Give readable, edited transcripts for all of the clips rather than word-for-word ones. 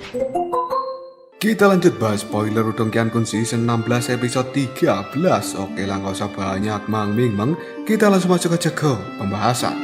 Kita lanjut bahas spoiler Udong Kian-kun season 16 episode 13. Oke lah, gak usah banyak Mang Ming Mang. Kita langsung masuk aja ke pembahasan.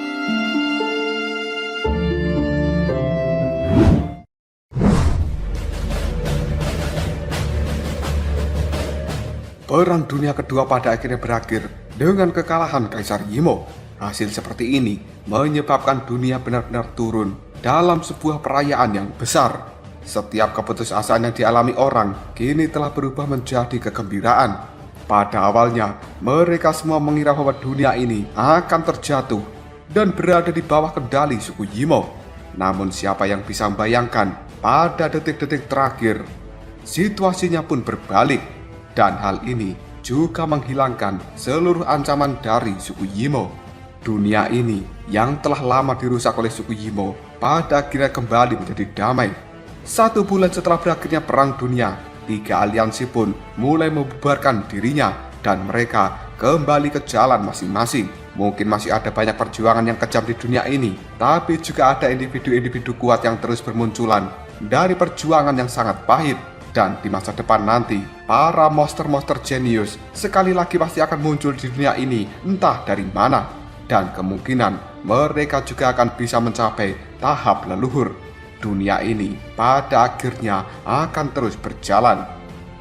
Perang Dunia Kedua pada akhirnya berakhir dengan kekalahan Kaisar Yimo. Hasil seperti ini menyebabkan dunia benar-benar turun dalam sebuah perayaan yang besar. Setiap keputusasaan yang dialami orang kini telah berubah menjadi kegembiraan. Pada awalnya, mereka semua mengira bahwa dunia ini akan terjatuh dan berada di bawah kendali suku Yimo. Namun siapa yang bisa membayangkan pada detik-detik terakhir, situasinya pun berbalik. Dan hal ini juga menghilangkan seluruh ancaman dari suku Yimo. Dunia ini yang telah lama dirusak oleh suku Yimo pada akhirnya kembali menjadi damai. 1 bulan setelah berakhirnya Perang Dunia, 3 aliansi pun mulai membubarkan dirinya dan mereka kembali ke jalan masing-masing. Mungkin masih ada banyak perjuangan yang kejam di dunia ini, tapi juga ada individu-individu kuat yang terus bermunculan dari perjuangan yang sangat pahit. Dan di masa depan nanti, para monster-monster jenius sekali lagi pasti akan muncul di dunia ini entah dari mana. Dan kemungkinan mereka juga akan bisa mencapai tahap leluhur. Dunia ini pada akhirnya akan terus berjalan.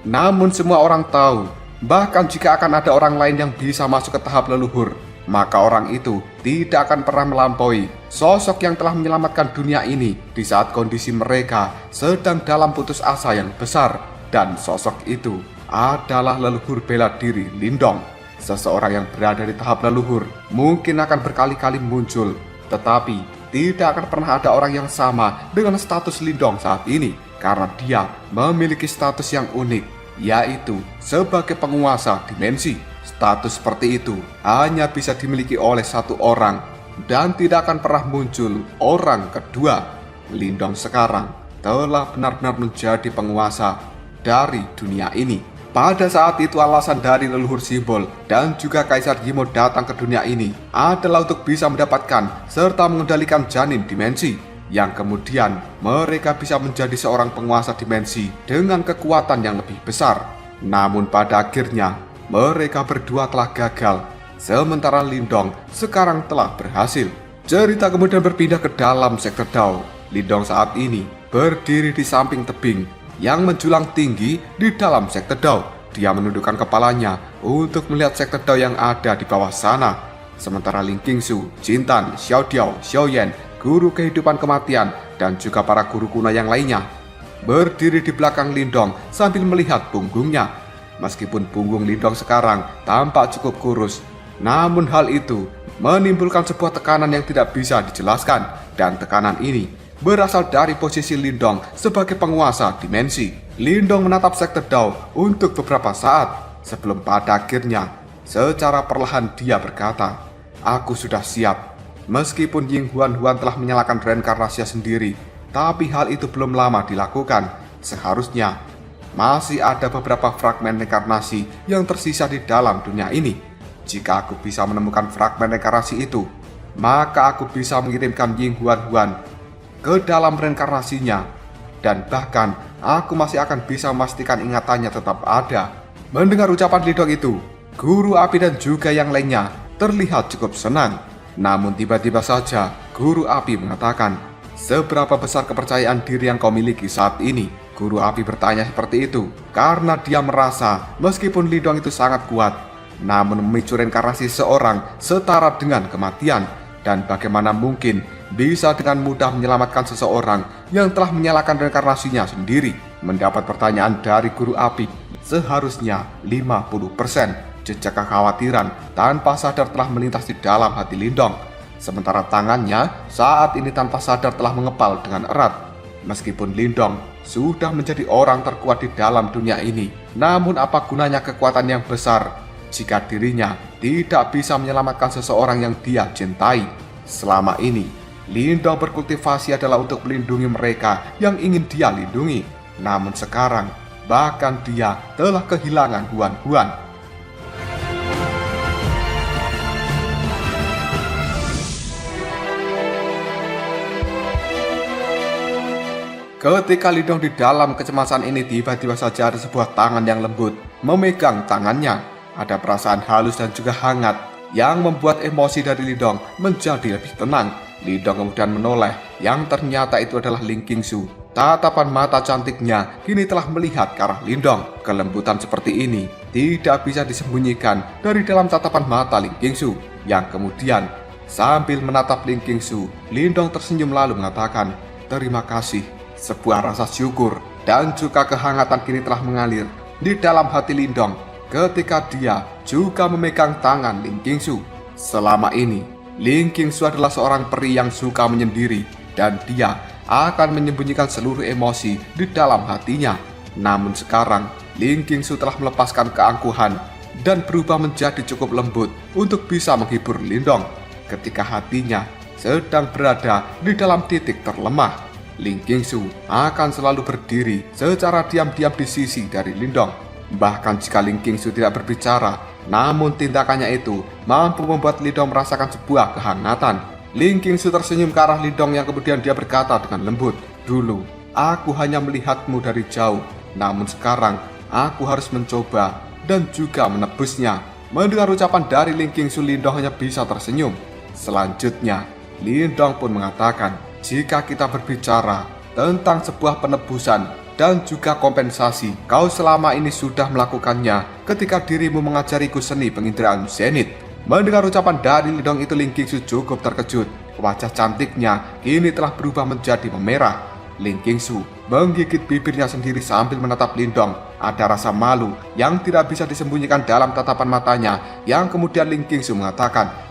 Namun semua orang tahu, bahkan jika akan ada orang lain yang bisa masuk ke tahap leluhur, maka orang itu tidak akan pernah melampaui sosok yang telah menyelamatkan dunia ini di saat kondisi mereka sedang dalam putus asa yang besar. Dan sosok itu adalah leluhur bela diri Lindong. Seseorang yang berada di tahap leluhur mungkin akan berkali-kali muncul, tetapi tidak akan pernah ada orang yang sama dengan status Lindong saat ini, karena dia memiliki status yang unik, yaitu sebagai penguasa dimensi. Status seperti itu hanya bisa dimiliki oleh 1 orang dan tidak akan pernah muncul orang kedua. Lindong sekarang telah benar-benar menjadi penguasa dari dunia ini. Pada saat itu alasan dari leluhur simbol dan juga Kaisar Yimo datang ke dunia ini adalah untuk bisa mendapatkan serta mengendalikan janin dimensi, yang kemudian mereka bisa menjadi seorang penguasa dimensi dengan kekuatan yang lebih besar. Namun pada akhirnya mereka berdua telah gagal, sementara Lindong sekarang telah berhasil. Cerita kemudian berpindah ke dalam sektor Dao. Lindong saat ini berdiri di samping tebing yang menjulang tinggi di dalam sektor Dao. Dia menundukkan kepalanya untuk melihat sektor Dao yang ada di bawah sana. Sementara Ling Qingsu, Jintan, Xiao Diao, Xiao Yan, guru kehidupan kematian, dan juga para guru kuno yang lainnya berdiri di belakang Lindong sambil melihat punggungnya. Meskipun punggung Lindong sekarang tampak cukup kurus, namun hal itu menimbulkan sebuah tekanan yang tidak bisa dijelaskan, dan tekanan ini berasal dari posisi Lindong sebagai penguasa dimensi. Lindong menatap sektor Dao untuk beberapa saat sebelum pada akhirnya secara perlahan dia berkata, "Aku sudah siap." Meskipun Ying Huan telah menyalakan reinkarnasinya sendiri, tapi hal itu belum lama dilakukan. Seharusnya masih ada beberapa fragmen reinkarnasi yang tersisa di dalam dunia ini. Jika aku bisa menemukan fragmen reinkarnasi itu, maka aku bisa mengirimkan Ying Huan ke dalam reinkarnasinya, dan bahkan aku masih akan bisa memastikan ingatannya tetap ada. Mendengar ucapan Lindong itu, Guru Api dan juga yang lainnya terlihat cukup senang. Namun tiba-tiba saja Guru Api mengatakan, "Seberapa besar kepercayaan diri yang kau miliki saat ini?" Guru Api bertanya seperti itu karena dia merasa meskipun Lindong itu sangat kuat, namun memicu reinkarnasi seorang setara dengan kematian. Dan bagaimana mungkin bisa dengan mudah menyelamatkan seseorang yang telah menyalakan reinkarnasinya sendiri? Mendapat pertanyaan dari Guru Api, seharusnya 50% jejak kekhawatiran tanpa sadar telah melintas di dalam hati Lindong. Sementara tangannya saat ini tanpa sadar telah mengepal dengan erat. Meskipun Lindong sudah menjadi orang terkuat di dalam dunia ini, namun apa gunanya kekuatan yang besar jika dirinya tidak bisa menyelamatkan seseorang yang dia cintai? Selama ini, Lindong berkultivasi adalah untuk melindungi mereka yang ingin dia lindungi. Namun sekarang, bahkan dia telah kehilangan Huan. Ketika Lindong di dalam kecemasan ini, tiba-tiba saja ada sebuah tangan yang lembut memegang tangannya. Ada perasaan halus dan juga hangat yang membuat emosi dari Lindong menjadi lebih tenang. Lindong kemudian menoleh, yang ternyata itu adalah Ling Qingsu. Tatapan mata cantiknya kini telah melihat ke arah Lindong. Kelembutan seperti ini tidak bisa disembunyikan dari dalam tatapan mata Ling Qingsu, yang kemudian sambil menatap Ling Qingsu, Lindong tersenyum lalu mengatakan, "Terima kasih." Sebuah rasa syukur dan juga kehangatan kini telah mengalir di dalam hati Lindong ketika dia juga memegang tangan Ling Qingsu. Selama ini, Ling Qingsu adalah seorang peri yang suka menyendiri dan dia akan menyembunyikan seluruh emosi di dalam hatinya. Namun sekarang, Ling Qingsu telah melepaskan keangkuhan dan berubah menjadi cukup lembut untuk bisa menghibur Lindong ketika hatinya sedang berada di dalam titik terlemah. Ling Qingsu akan selalu berdiri secara diam-diam di sisi dari Lindong. Bahkan jika Ling Qingsu tidak berbicara, namun tindakannya itu mampu membuat Lindong merasakan sebuah kehangatan. Ling Qingsu tersenyum ke arah Lindong yang kemudian dia berkata dengan lembut, "Dulu, aku hanya melihatmu dari jauh, namun sekarang aku harus mencoba dan juga menebusnya." Mendengar ucapan dari Ling Qingsu, Lindong hanya bisa tersenyum. Selanjutnya, Lindong pun mengatakan, "Jika kita berbicara tentang sebuah penebusan dan juga kompensasi, kau selama ini sudah melakukannya ketika dirimu mengajariku seni penginderaan zenit." Mendengar ucapan dari Lindong itu, Ling Qingsu cukup terkejut. Wajah cantiknya kini telah berubah menjadi memerah. Ling Qingsu menggigit bibirnya sendiri sambil menatap Lindong. Ada rasa malu yang tidak bisa disembunyikan dalam tatapan matanya, yang kemudian Ling Qingsu mengatakan,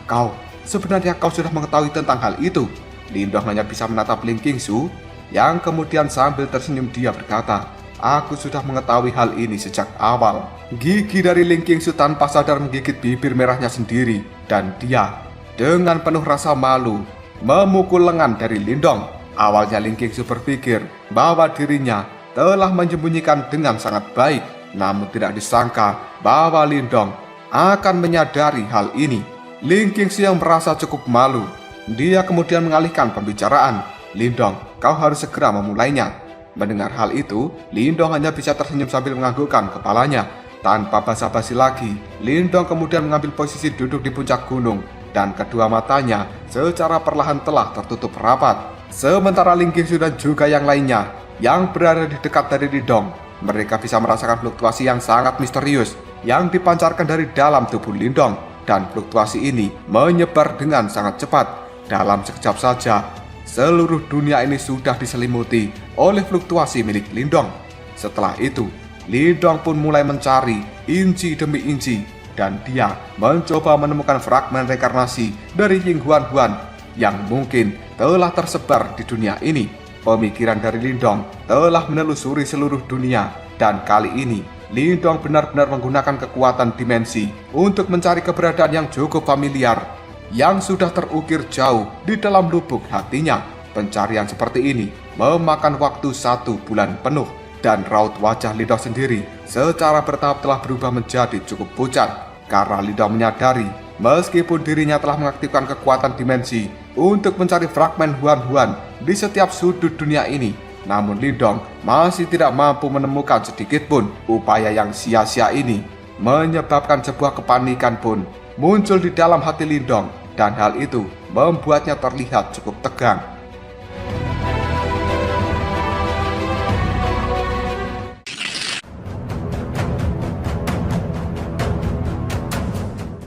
Sebenarnya kau sudah mengetahui tentang hal itu?" Lindong hanya bisa menatap Ling Qingsu, yang kemudian sambil tersenyum dia berkata, "Aku sudah mengetahui hal ini sejak awal." Gigi dari Ling Qingsu tanpa sadar menggigit bibir merahnya sendiri, dan dia dengan penuh rasa malu memukul lengan dari Lindong. Awalnya Ling Qingsu berpikir bahwa dirinya telah menyembunyikan dengan sangat baik, namun tidak disangka bahwa Lindong akan menyadari hal ini. Ling Qingsu yang merasa cukup malu, dia kemudian mengalihkan pembicaraan. "Lindong, kau harus segera memulainya." Mendengar hal itu, Lindong hanya bisa tersenyum sambil menganggukkan kepalanya. Tanpa basa-basi lagi, Lindong kemudian mengambil posisi duduk di puncak gunung, dan kedua matanya secara perlahan telah tertutup rapat. Sementara Ling Qingsu dan juga yang lainnya yang berada di dekat dari Lindong, mereka bisa merasakan fluktuasi yang sangat misterius yang dipancarkan dari dalam tubuh Lindong. Dan fluktuasi ini menyebar dengan sangat cepat. Dalam sekejap saja, seluruh dunia ini sudah diselimuti oleh fluktuasi milik Lindong. Setelah itu, Lindong pun mulai mencari inci demi inci, dan dia mencoba menemukan fragmen reinkarnasi dari Ying Huan Huan yang mungkin telah tersebar di dunia ini. Pemikiran dari Lindong telah menelusuri seluruh dunia, dan kali ini Lindong benar-benar menggunakan kekuatan dimensi untuk mencari keberadaan yang cukup familiar, yang sudah terukir jauh di dalam lubuk hatinya. Pencarian seperti ini memakan waktu 1 bulan penuh, dan raut wajah Lindong sendiri secara bertahap telah berubah menjadi cukup pucat, karena Lindong menyadari meskipun dirinya telah mengaktifkan kekuatan dimensi untuk mencari fragmen Huan Huan di setiap sudut dunia ini, namun Lindong masih tidak mampu menemukan sedikit pun. Upaya yang sia-sia ini menyebabkan sebuah kepanikan pun muncul di dalam hati Lindong, dan hal itu membuatnya terlihat cukup tegang.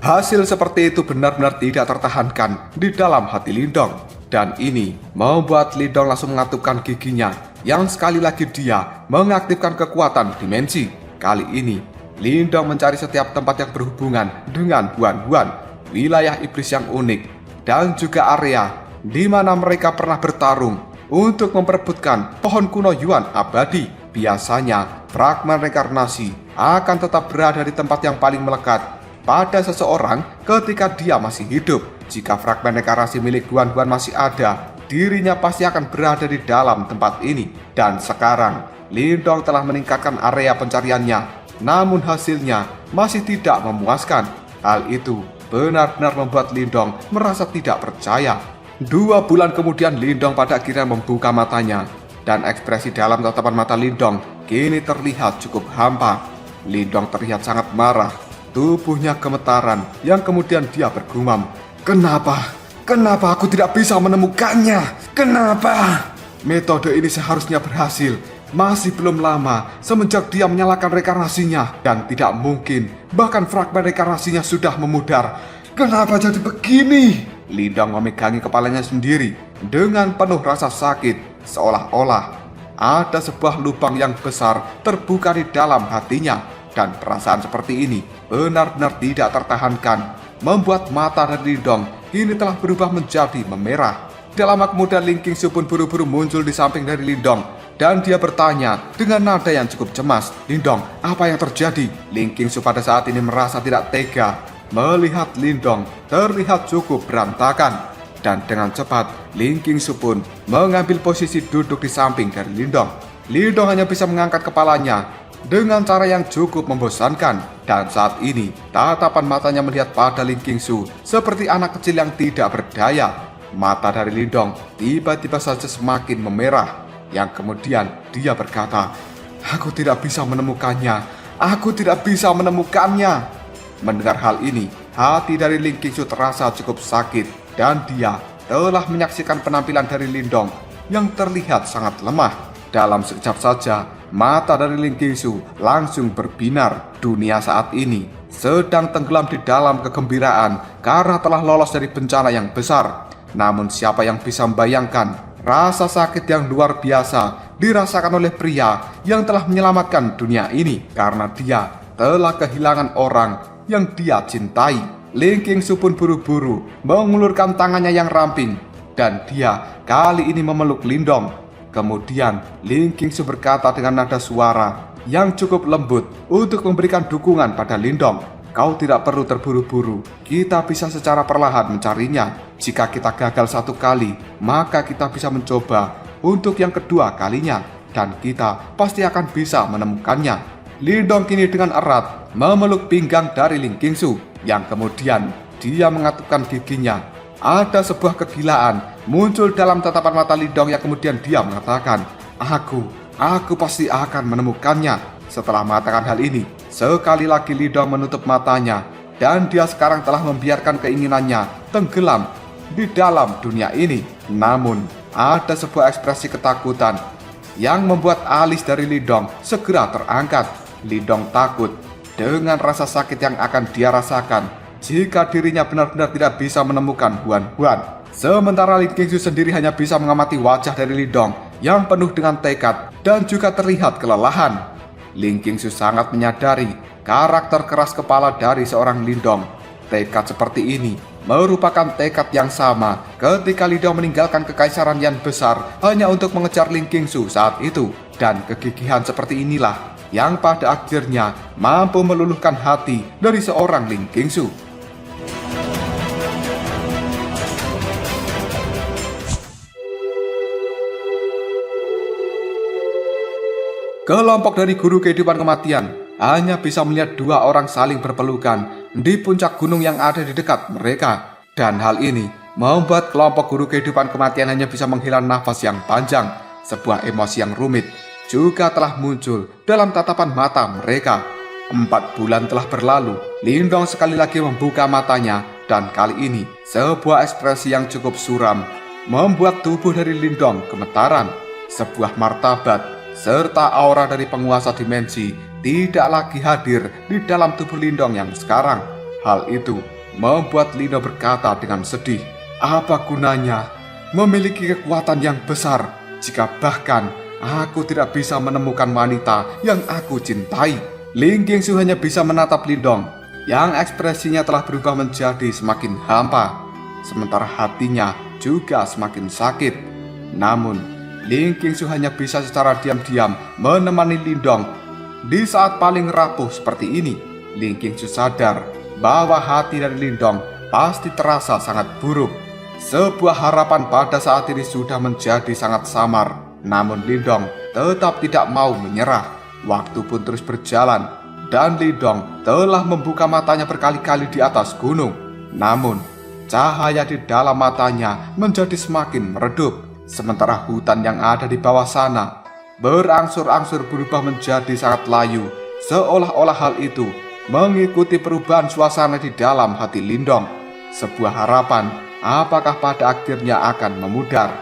Hasil seperti itu benar-benar tidak tertahankan di dalam hati Lindong, dan ini membuat Lindong langsung mengatupkan giginya, yang sekali lagi dia mengaktifkan kekuatan dimensi. Kali ini Lindong mencari setiap tempat yang berhubungan dengan Huan Huan, wilayah iblis yang unik, dan juga area di mana mereka pernah bertarung untuk memperebutkan pohon kuno Yuan abadi. Biasanya fragmen reinkarnasi akan tetap berada di tempat yang paling melekat pada seseorang ketika dia masih hidup. Jika fragmen reinkarnasi milik Huan Huan masih ada, dirinya pasti akan berada di dalam tempat ini. Dan sekarang Lindong telah meningkatkan area pencariannya, namun hasilnya masih tidak memuaskan. Hal itu benar-benar membuat Lindong merasa tidak percaya. 2 bulan kemudian Lindong pada akhirnya membuka matanya. dan ekspresi dalam tatapan mata Lindong kini terlihat cukup hampa. Lindong terlihat sangat marah, tubuhnya gemetaran yang kemudian dia bergumam, "Kenapa? Kenapa aku tidak bisa menemukannya? Kenapa?" Metode ini seharusnya berhasil. Masih belum lama semenjak dia menyalakan rekarnasinya, dan tidak mungkin, bahkan fragmen rekarnasinya sudah memudar. Kenapa jadi begini? Lindong memegangi kepalanya sendiri dengan penuh rasa sakit, seolah-olah ada sebuah lubang yang besar terbuka di dalam hatinya, dan perasaan seperti ini benar-benar tidak tertahankan, membuat mata dari Lindong kini telah berubah menjadi memerah. Dalam kemudian Ling Qingsu pun buru-buru muncul di samping dari Lindong, dan dia bertanya dengan nada yang cukup cemas, "Lindong, apa yang terjadi?" Ling Qingsu pada saat ini merasa tidak tega melihat Lindong terlihat cukup berantakan, dan dengan cepat Ling Qingsu pun mengambil posisi duduk di samping dari Lindong. Lindong hanya bisa mengangkat kepalanya dengan cara yang cukup membosankan, dan saat ini tatapan matanya melihat pada Ling Qingsu seperti anak kecil yang tidak berdaya. Mata dari Lindong tiba-tiba saja semakin memerah, yang kemudian dia berkata, "Aku tidak bisa menemukannya, aku tidak bisa menemukannya." Mendengar hal ini, hati dari Ling Qingsu terasa cukup sakit, dan dia telah menyaksikan penampilan dari Lindong yang terlihat sangat lemah. Dalam sekejap saja, mata dari Ling Qingsu langsung berbinar. Dunia saat ini sedang tenggelam di dalam kegembiraan karena telah lolos dari bencana yang besar. Namun siapa yang bisa membayangkan rasa sakit yang luar biasa dirasakan oleh pria yang telah menyelamatkan dunia ini karena dia telah kehilangan orang yang dia cintai. Ling Qingsu pun buru-buru mengulurkan tangannya yang ramping, dan dia kali ini memeluk Lindong. Kemudian Ling Qingsu berkata dengan nada suara yang cukup lembut untuk memberikan dukungan pada Lindong, "Kau tidak perlu terburu-buru, kita bisa secara perlahan mencarinya. Jika kita gagal satu kali, maka kita bisa mencoba untuk yang kedua kalinya, dan kita pasti akan bisa menemukannya." Lindong kini dengan erat memeluk pinggang dari Ling Qingsu, yang kemudian dia mengatupkan giginya. Ada sebuah kegilaan muncul dalam tatapan mata Lindong yang kemudian dia mengatakan, Aku pasti akan menemukannya." Setelah mengatakan hal ini, sekali lagi Lindong menutup matanya, dan dia sekarang telah membiarkan keinginannya tenggelam di dalam dunia ini. Namun, ada sebuah ekspresi ketakutan yang membuat alis dari Lindong segera terangkat. Lindong takut dengan rasa sakit yang akan dia rasakan jika dirinya benar-benar tidak bisa menemukan Huan. Sementara Ling Qingsu sendiri hanya bisa mengamati wajah dari Lindong yang penuh dengan tekad dan juga terlihat kelelahan. Ling Qingsu sangat menyadari karakter keras kepala dari seorang Lindong. Tekad seperti ini merupakan tekad yang sama ketika Lindong meninggalkan kekaisaran yang besar hanya untuk mengejar Ling Qingsu saat itu. Dan kegigihan seperti inilah yang pada akhirnya mampu meluluhkan hati dari seorang Ling Qingsu. Kelompok dari guru kehidupan kematian hanya bisa melihat dua orang saling berpelukan di puncak gunung yang ada di dekat mereka. Dan hal ini membuat kelompok guru kehidupan kematian hanya bisa menghela nafas yang panjang. Sebuah emosi yang rumit juga telah muncul dalam tatapan mata mereka. 4 bulan telah berlalu, Lindong sekali lagi membuka matanya, dan kali ini sebuah ekspresi yang cukup suram membuat tubuh dari Lindong gemetaran. Sebuah martabat serta aura dari penguasa dimensi tidak lagi hadir di dalam tubuh Lindong yang sekarang. Hal itu membuat Lindong berkata dengan sedih, "Apa gunanya memiliki kekuatan yang besar jika bahkan aku tidak bisa menemukan wanita yang aku cintai?" Ling Qingsu hanya bisa menatap Lindong yang ekspresinya telah berubah menjadi semakin hampa, sementara hatinya juga semakin sakit. Namun Ling Qingsu hanya bisa secara diam-diam menemani Lindong di saat paling rapuh seperti ini. Ling Qingsu sadar bahwa hati dari Lindong pasti terasa sangat buruk. Sebuah harapan pada saat ini sudah menjadi sangat samar. Namun Lindong tetap tidak mau menyerah. Waktu pun terus berjalan, dan Lindong telah membuka matanya berkali-kali di atas gunung. Namun cahaya di dalam matanya menjadi semakin meredup. Sementara hutan yang ada di bawah sana berangsur-angsur berubah menjadi sangat layu, seolah-olah hal itu mengikuti perubahan suasana di dalam hati Lindong. Sebuah harapan apakah pada akhirnya akan memudar.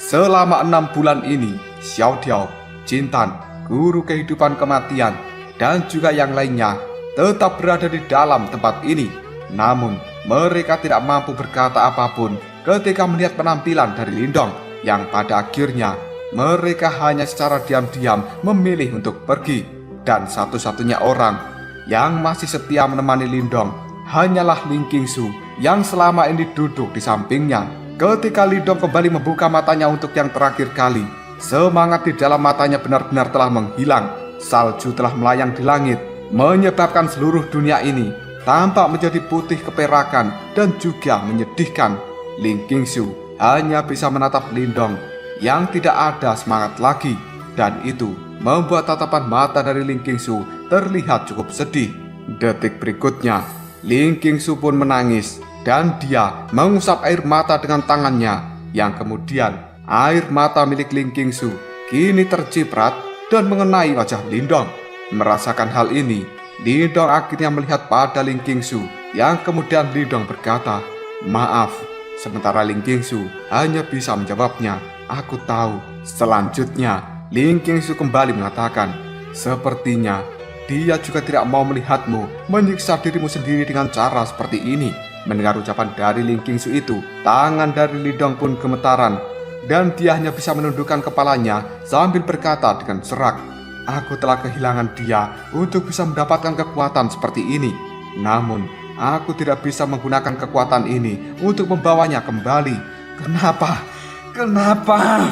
Selama 6 bulan ini, Xiao Diao, Jintan, guru kehidupan kematian, dan juga yang lainnya tetap berada di dalam tempat ini. Namun, mereka tidak mampu berkata apapun ketika melihat penampilan dari Lindong, yang pada akhirnya mereka hanya secara diam-diam memilih untuk pergi. Dan satu-satunya orang yang masih setia menemani Lindong hanyalah Ling Qingsu yang selama ini duduk di sampingnya. Ketika Lindong kembali membuka matanya untuk yang terakhir kali, semangat di dalam matanya benar-benar telah menghilang. Salju telah melayang di langit, menyebabkan seluruh dunia ini tampak menjadi putih keperakan dan juga menyedihkan. Ling Qingsu hanya bisa menatap Lindong yang tidak ada semangat lagi, dan itu membuat tatapan mata dari Ling Qingsu terlihat cukup sedih. Detik berikutnya, Ling Qingsu pun menangis, dan dia mengusap air mata dengan tangannya, yang kemudian air mata milik Ling Qingsu kini terciprat dan mengenai wajah Lindong. Merasakan hal ini, Lindong akhirnya melihat pada Ling Qingsu, yang kemudian Lindong berkata, "Maaf." Sementara Ling Qingsu hanya bisa menjawabnya, "Aku tahu." Selanjutnya, Ling Qingsu kembali mengatakan, "Sepertinya dia juga tidak mau melihatmu menyiksa dirimu sendiri dengan cara seperti ini." Mendengar ucapan dari Ling Qingsu itu, tangan dari Lindong pun gemetaran, dan dia hanya bisa menundukkan kepalanya sambil berkata dengan serak, "Aku telah kehilangan dia untuk bisa mendapatkan kekuatan seperti ini. Namun, aku tidak bisa menggunakan kekuatan ini untuk membawanya kembali. Kenapa? Kenapa?"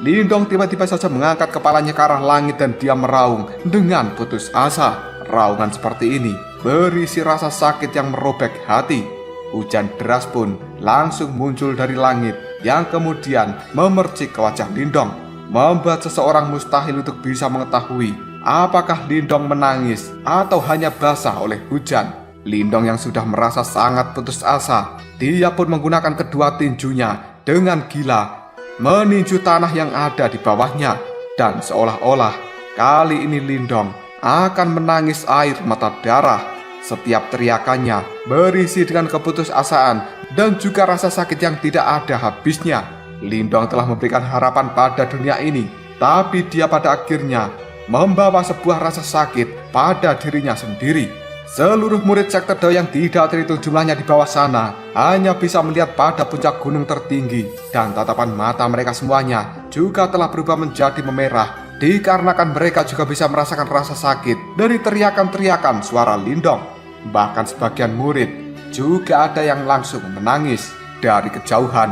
Lindong tiba-tiba saja mengangkat kepalanya ke arah langit dan dia meraung dengan putus asa. Raungan seperti ini berisi rasa sakit yang merobek hati. Hujan deras pun langsung muncul dari langit yang kemudian memercik ke wajah Lindong, membuat seseorang mustahil untuk bisa mengetahui apakah Lindong menangis atau hanya basah oleh hujan. Lindong yang sudah merasa sangat putus asa, dia pun menggunakan kedua tinjunya dengan gila meninju tanah yang ada di bawahnya, dan seolah-olah kali ini Lindong akan menangis air mata darah. Setiap teriakannya berisi dengan keputusasaan dan juga rasa sakit yang tidak ada habisnya. Lindong telah memberikan harapan pada dunia ini, tapi dia pada akhirnya membawa sebuah rasa sakit pada dirinya sendiri. Seluruh murid sekte Dao yang tidak terhitung jumlahnya di bawah sana hanya bisa melihat pada puncak gunung tertinggi, dan tatapan mata mereka semuanya juga telah berubah menjadi memerah dikarenakan mereka juga bisa merasakan rasa sakit dari teriakan-teriakan suara Lindong. Bahkan sebagian murid juga ada yang langsung menangis. Dari kejauhan,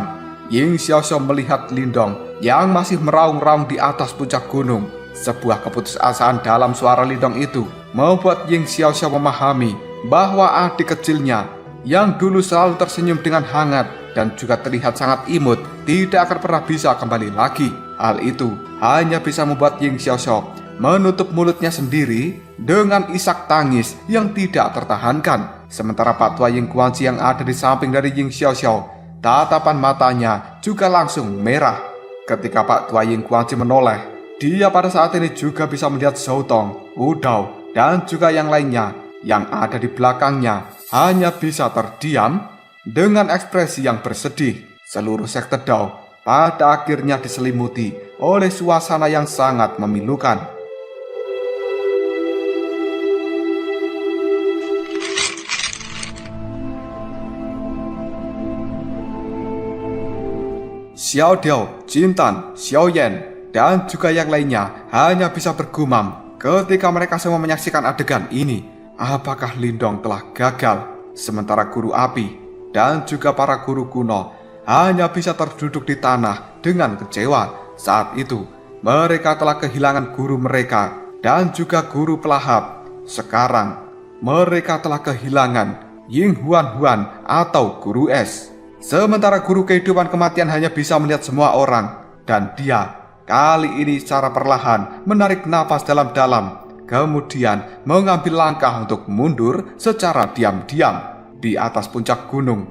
Ying Xiaoxiao melihat Lindong yang masih meraung-raung di atas puncak gunung. Sebuah keputusasaan dalam suara Lindong itu membuat Ying Xiaoxiao memahami bahwa adik kecilnya yang dulu selalu tersenyum dengan hangat dan juga terlihat sangat imut tidak akan pernah bisa kembali lagi. Hal itu hanya bisa membuat Ying Xiaoxiao menutup mulutnya sendiri dengan isak tangis yang tidak tertahankan. Sementara Pak Tua Ying Guanxi yang ada di samping dari Ying Xiaoxiao, tatapan matanya juga langsung merah. Ketika Pak Tua Ying Guanxi menoleh, dia pada saat ini juga bisa melihat Zhou Tong, Wu Dao, dan juga yang lainnya yang ada di belakangnya hanya bisa terdiam dengan ekspresi yang bersedih. Seluruh sekte Dao pada akhirnya diselimuti oleh suasana yang sangat memilukan. Xiao Diao, Jintan, Xiao Yan, dan juga yang lainnya hanya bisa bergumam ketika mereka semua menyaksikan adegan ini. Apakah Lindong telah gagal? Sementara guru api dan juga para guru kuno hanya bisa terduduk di tanah dengan kecewa. Saat itu, mereka telah kehilangan guru mereka dan juga guru pelahap. Sekarang, mereka telah kehilangan Ying Huan Huan atau guru es. Sementara guru kehidupan kematian hanya bisa melihat semua orang, dan dia kali ini secara perlahan menarik napas dalam-dalam, kemudian mengambil langkah untuk mundur secara diam-diam. Di atas puncak gunung,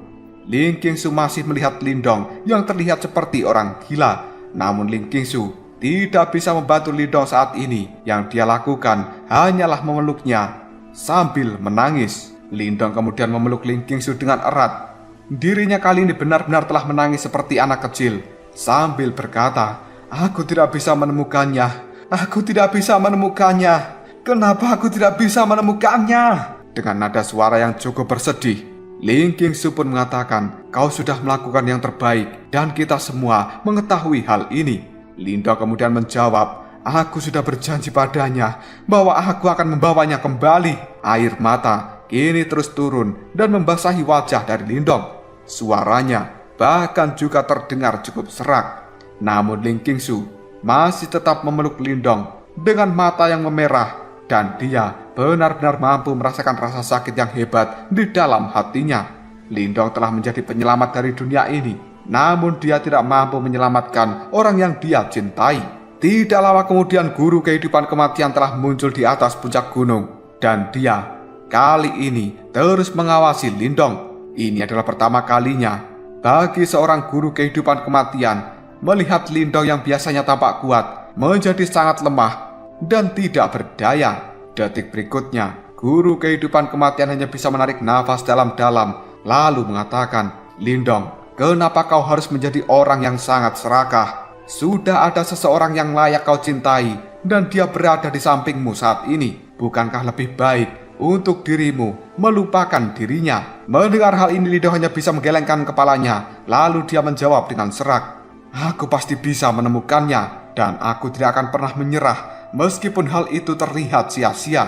Ling Qingsu masih melihat Lindong yang terlihat seperti orang gila. Namun Ling Qingsu tidak bisa membantu Lindong saat ini. Yang dia lakukan hanyalah memeluknya sambil menangis. Lindong kemudian memeluk Ling Qingsu dengan erat. Dirinya kali ini benar-benar telah menangis seperti anak kecil sambil berkata, "Aku tidak bisa menemukannya. Aku tidak bisa menemukannya. Kenapa aku tidak bisa menemukannya?" Dengan nada suara yang cukup bersedih, Ling Qingsu pun mengatakan, "Kau sudah melakukan yang terbaik dan kita semua mengetahui hal ini." Lindong kemudian menjawab, "Aku sudah berjanji padanya bahwa aku akan membawanya kembali." Air mata kini terus turun dan membasahi wajah dari Lindong. Suaranya bahkan juga terdengar cukup serak. Namun Ling Qingsu masih tetap memeluk Lindong dengan mata yang memerah, dan dia benar-benar mampu merasakan rasa sakit yang hebat di dalam hatinya. Lindong telah menjadi penyelamat dari dunia ini, namun dia tidak mampu menyelamatkan orang yang dia cintai. Tidak lama kemudian guru kehidupan kematian telah muncul di atas puncak gunung, dan dia kali ini terus mengawasi Lindong. Ini adalah pertama kalinya bagi seorang guru kehidupan kematian melihat Lindong yang biasanya tampak kuat menjadi sangat lemah dan tidak berdaya. Detik berikutnya, guru kehidupan kematian hanya bisa menarik nafas dalam-dalam, lalu mengatakan, "Lindong, kenapa kau harus menjadi orang yang sangat serakah? Sudah ada seseorang yang layak kau cintai, dan dia berada di sampingmu saat ini. Bukankah lebih baik untuk dirimu melupakan dirinya?" Mendengar hal ini, Lindong hanya bisa menggelengkan kepalanya, lalu dia menjawab dengan serak, "Aku pasti bisa menemukannya, dan aku tidak akan pernah menyerah meskipun hal itu terlihat sia-sia."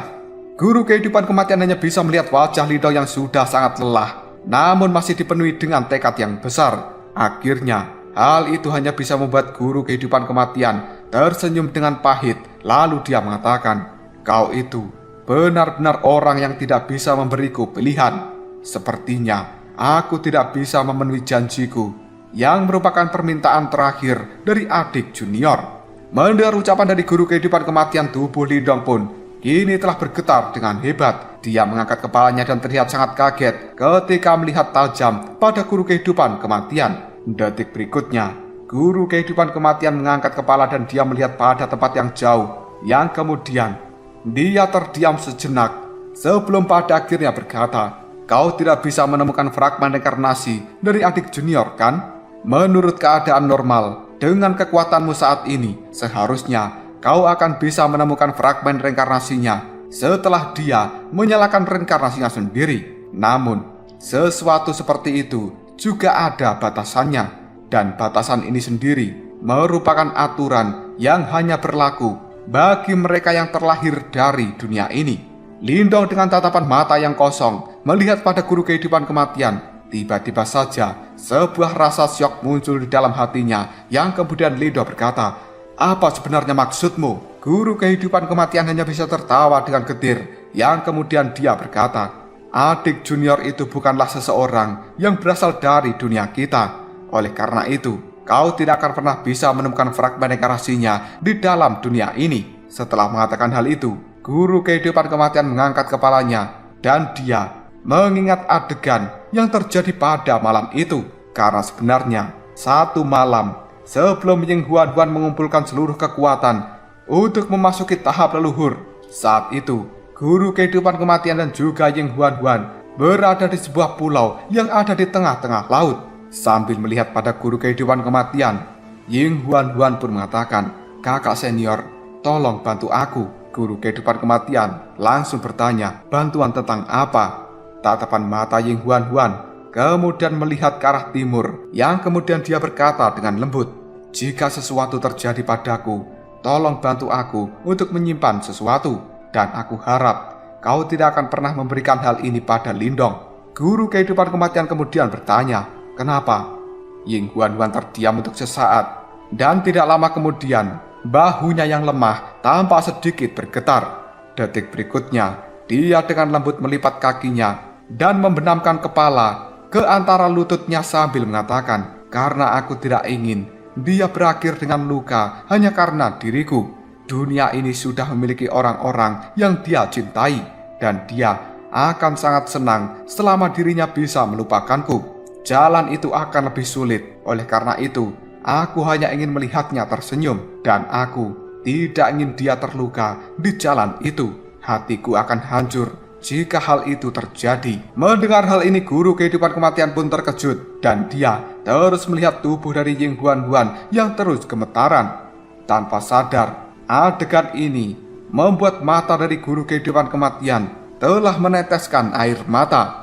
Guru kehidupan kematian hanya bisa melihat wajah Lindong yang sudah sangat lelah, namun masih dipenuhi dengan tekad yang besar. Akhirnya, hal itu hanya bisa membuat guru kehidupan kematian tersenyum dengan pahit, lalu dia mengatakan, "Kau itu benar-benar orang yang tidak bisa memberiku pilihan. Sepertinya aku tidak bisa memenuhi janjiku yang merupakan permintaan terakhir dari adik junior." Mendengar ucapan dari guru kehidupan kematian, tubuh Lindong pun kini telah bergetar dengan hebat. Dia mengangkat kepalanya dan terlihat sangat kaget ketika melihat tajam pada guru kehidupan kematian. Detik berikutnya, guru kehidupan kematian mengangkat kepala dan dia melihat pada tempat yang jauh. Yang kemudian, dia terdiam sejenak sebelum pada akhirnya berkata, "Kau tidak bisa menemukan fragmen reinkarnasi dari adik junior, kan? Menurut keadaan normal, dengan kekuatanmu saat ini, seharusnya kau akan bisa menemukan fragmen reinkarnasinya setelah dia menyalakan reinkarnasinya sendiri. Namun, sesuatu seperti itu juga ada batasannya, dan batasan ini sendiri merupakan aturan yang hanya berlaku bagi mereka yang terlahir dari dunia ini." Lindong dengan tatapan mata yang kosong melihat pada guru kehidupan kematian. Tiba-tiba saja sebuah rasa syok muncul di dalam hatinya, yang kemudian Lindong berkata, "Apa sebenarnya maksudmu?" Guru kehidupan kematian hanya bisa tertawa dengan getir, yang kemudian dia berkata, "Adik junior itu bukanlah seseorang yang berasal dari dunia kita. Oleh karena itu, kau tidak akan pernah bisa menemukan fragmen reinkarnasinya di dalam dunia ini." Setelah mengatakan hal itu, guru kehidupan kematian mengangkat kepalanya dan dia mengingat adegan yang terjadi pada malam itu. Karena sebenarnya satu malam sebelum Ying Huan-Huan mengumpulkan seluruh kekuatan untuk memasuki tahap leluhur, saat itu guru kehidupan kematian dan juga Ying Huan-Huan berada di sebuah pulau yang ada di tengah-tengah laut. Sambil melihat pada guru kehidupan kematian, Ying Huan-Huan pun mengatakan, "Kakak senior, tolong bantu aku." Guru kehidupan kematian langsung bertanya, "Bantuan tentang apa?" Tatapan mata Ying Huan-Huan kemudian melihat ke arah timur, yang kemudian dia berkata dengan lembut, "Jika sesuatu terjadi padaku, tolong bantu aku untuk menyimpan sesuatu, dan aku harap kau tidak akan pernah memberikan hal ini pada Lindong." Guru kehidupan kematian kemudian bertanya, "Kenapa?" Ying Huan-Huan terdiam untuk sesaat, dan tidak lama kemudian bahunya yang lemah tampak sedikit bergetar. Detik berikutnya, dia dengan lembut melipat kakinya dan membenamkan kepala ke antara lututnya sambil mengatakan, "Karena aku tidak ingin dia berakhir dengan luka hanya karena diriku. Dunia ini sudah memiliki orang-orang yang dia cintai, dan dia akan sangat senang selama dirinya bisa melupakanku. Jalan itu akan lebih sulit. Oleh karena itu, Aku hanya ingin melihatnya tersenyum, dan aku tidak ingin dia terluka di jalan itu. Hatiku akan hancur jika hal itu terjadi. Mendengar hal ini, guru kehidupan kematian pun terkejut, dan dia terus melihat tubuh dari Ying Huan yang terus gemetaran. Tanpa sadar, adegan ini membuat mata dari guru kehidupan kematian telah meneteskan air mata.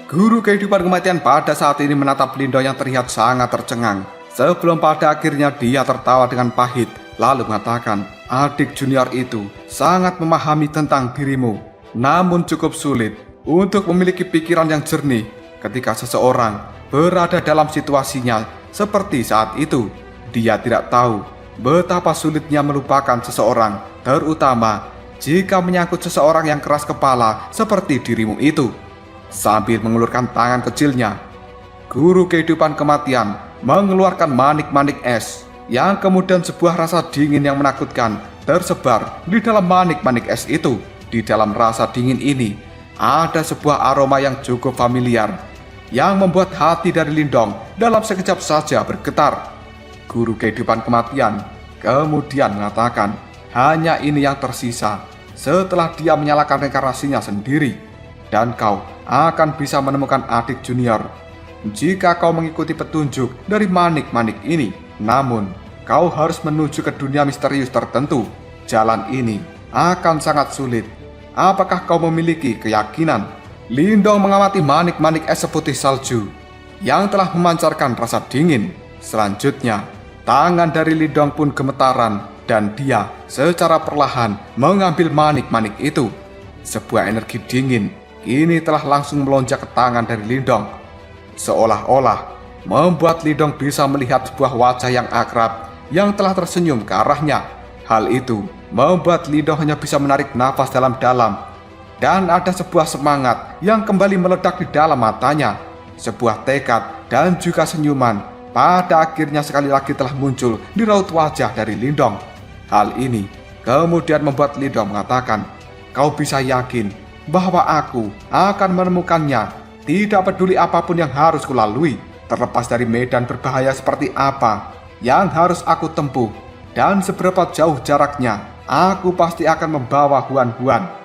Guru kehidupan kematian pada saat ini menatap Lindong yang terlihat sangat tercengang. Sebelum pada akhirnya dia tertawa dengan pahit, lalu mengatakan, "Adik junior itu sangat memahami tentang dirimu, namun cukup sulit untuk memiliki pikiran yang jernih ketika seseorang berada dalam situasinya seperti saat itu. Dia tidak tahu betapa sulitnya melupakan seseorang, terutama jika menyangkut seseorang yang keras kepala seperti dirimu itu." Sambil mengulurkan tangan kecilnya, guru kehidupan kematian mengeluarkan manik-manik es, yang kemudian sebuah rasa dingin yang menakutkan tersebar di dalam manik-manik es itu. Di dalam rasa dingin ini ada sebuah aroma yang cukup familiar, yang membuat hati dari Lindong dalam sekejap saja bergetar. Guru kehidupan kematian kemudian mengatakan, "Hanya ini yang tersisa setelah dia menyalakan reinkarnasinya sendiri, dan kau akan bisa menemukan adik junior jika kau mengikuti petunjuk dari manik-manik ini. Namun, kau harus menuju ke dunia misterius tertentu. Jalan ini akan sangat sulit. Apakah kau memiliki keyakinan?" Lindong mengamati manik-manik es seputih salju yang telah memancarkan rasa dingin. Selanjutnya, tangan dari Lindong pun gemetaran, dan dia secara perlahan mengambil manik-manik itu. Sebuah energi dingin kini telah langsung melonjak ke tangan dari Lindong, seolah-olah membuat Lindong bisa melihat sebuah wajah yang akrab yang telah tersenyum ke arahnya. Hal itu membuat Lindong hanya bisa menarik nafas dalam-dalam, dan ada sebuah semangat yang kembali meledak di dalam matanya. Sebuah tekad dan juga senyuman pada akhirnya sekali lagi telah muncul di raut wajah dari Lindong. Hal ini kemudian membuat Lindong mengatakan, "Kau bisa yakin bahwa aku akan menemukannya, tidak peduli apapun yang harus kulalui, terlepas dari medan berbahaya seperti apa yang harus aku tempuh, dan seberapa jauh jaraknya, aku pasti akan membawa Huan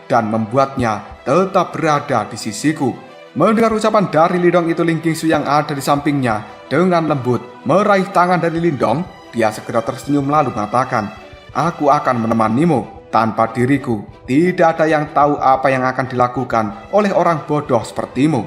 dan membuatnya tetap berada di sisiku." Mendengar ucapan dari Lindong itu, Ling Qingsu yang ada di sampingnya dengan lembut meraih tangan dari Lindong. Dia segera tersenyum lalu mengatakan, "Aku akan menemanimu. Tanpa diriku, tidak ada yang tahu apa yang akan dilakukan oleh orang bodoh sepertimu."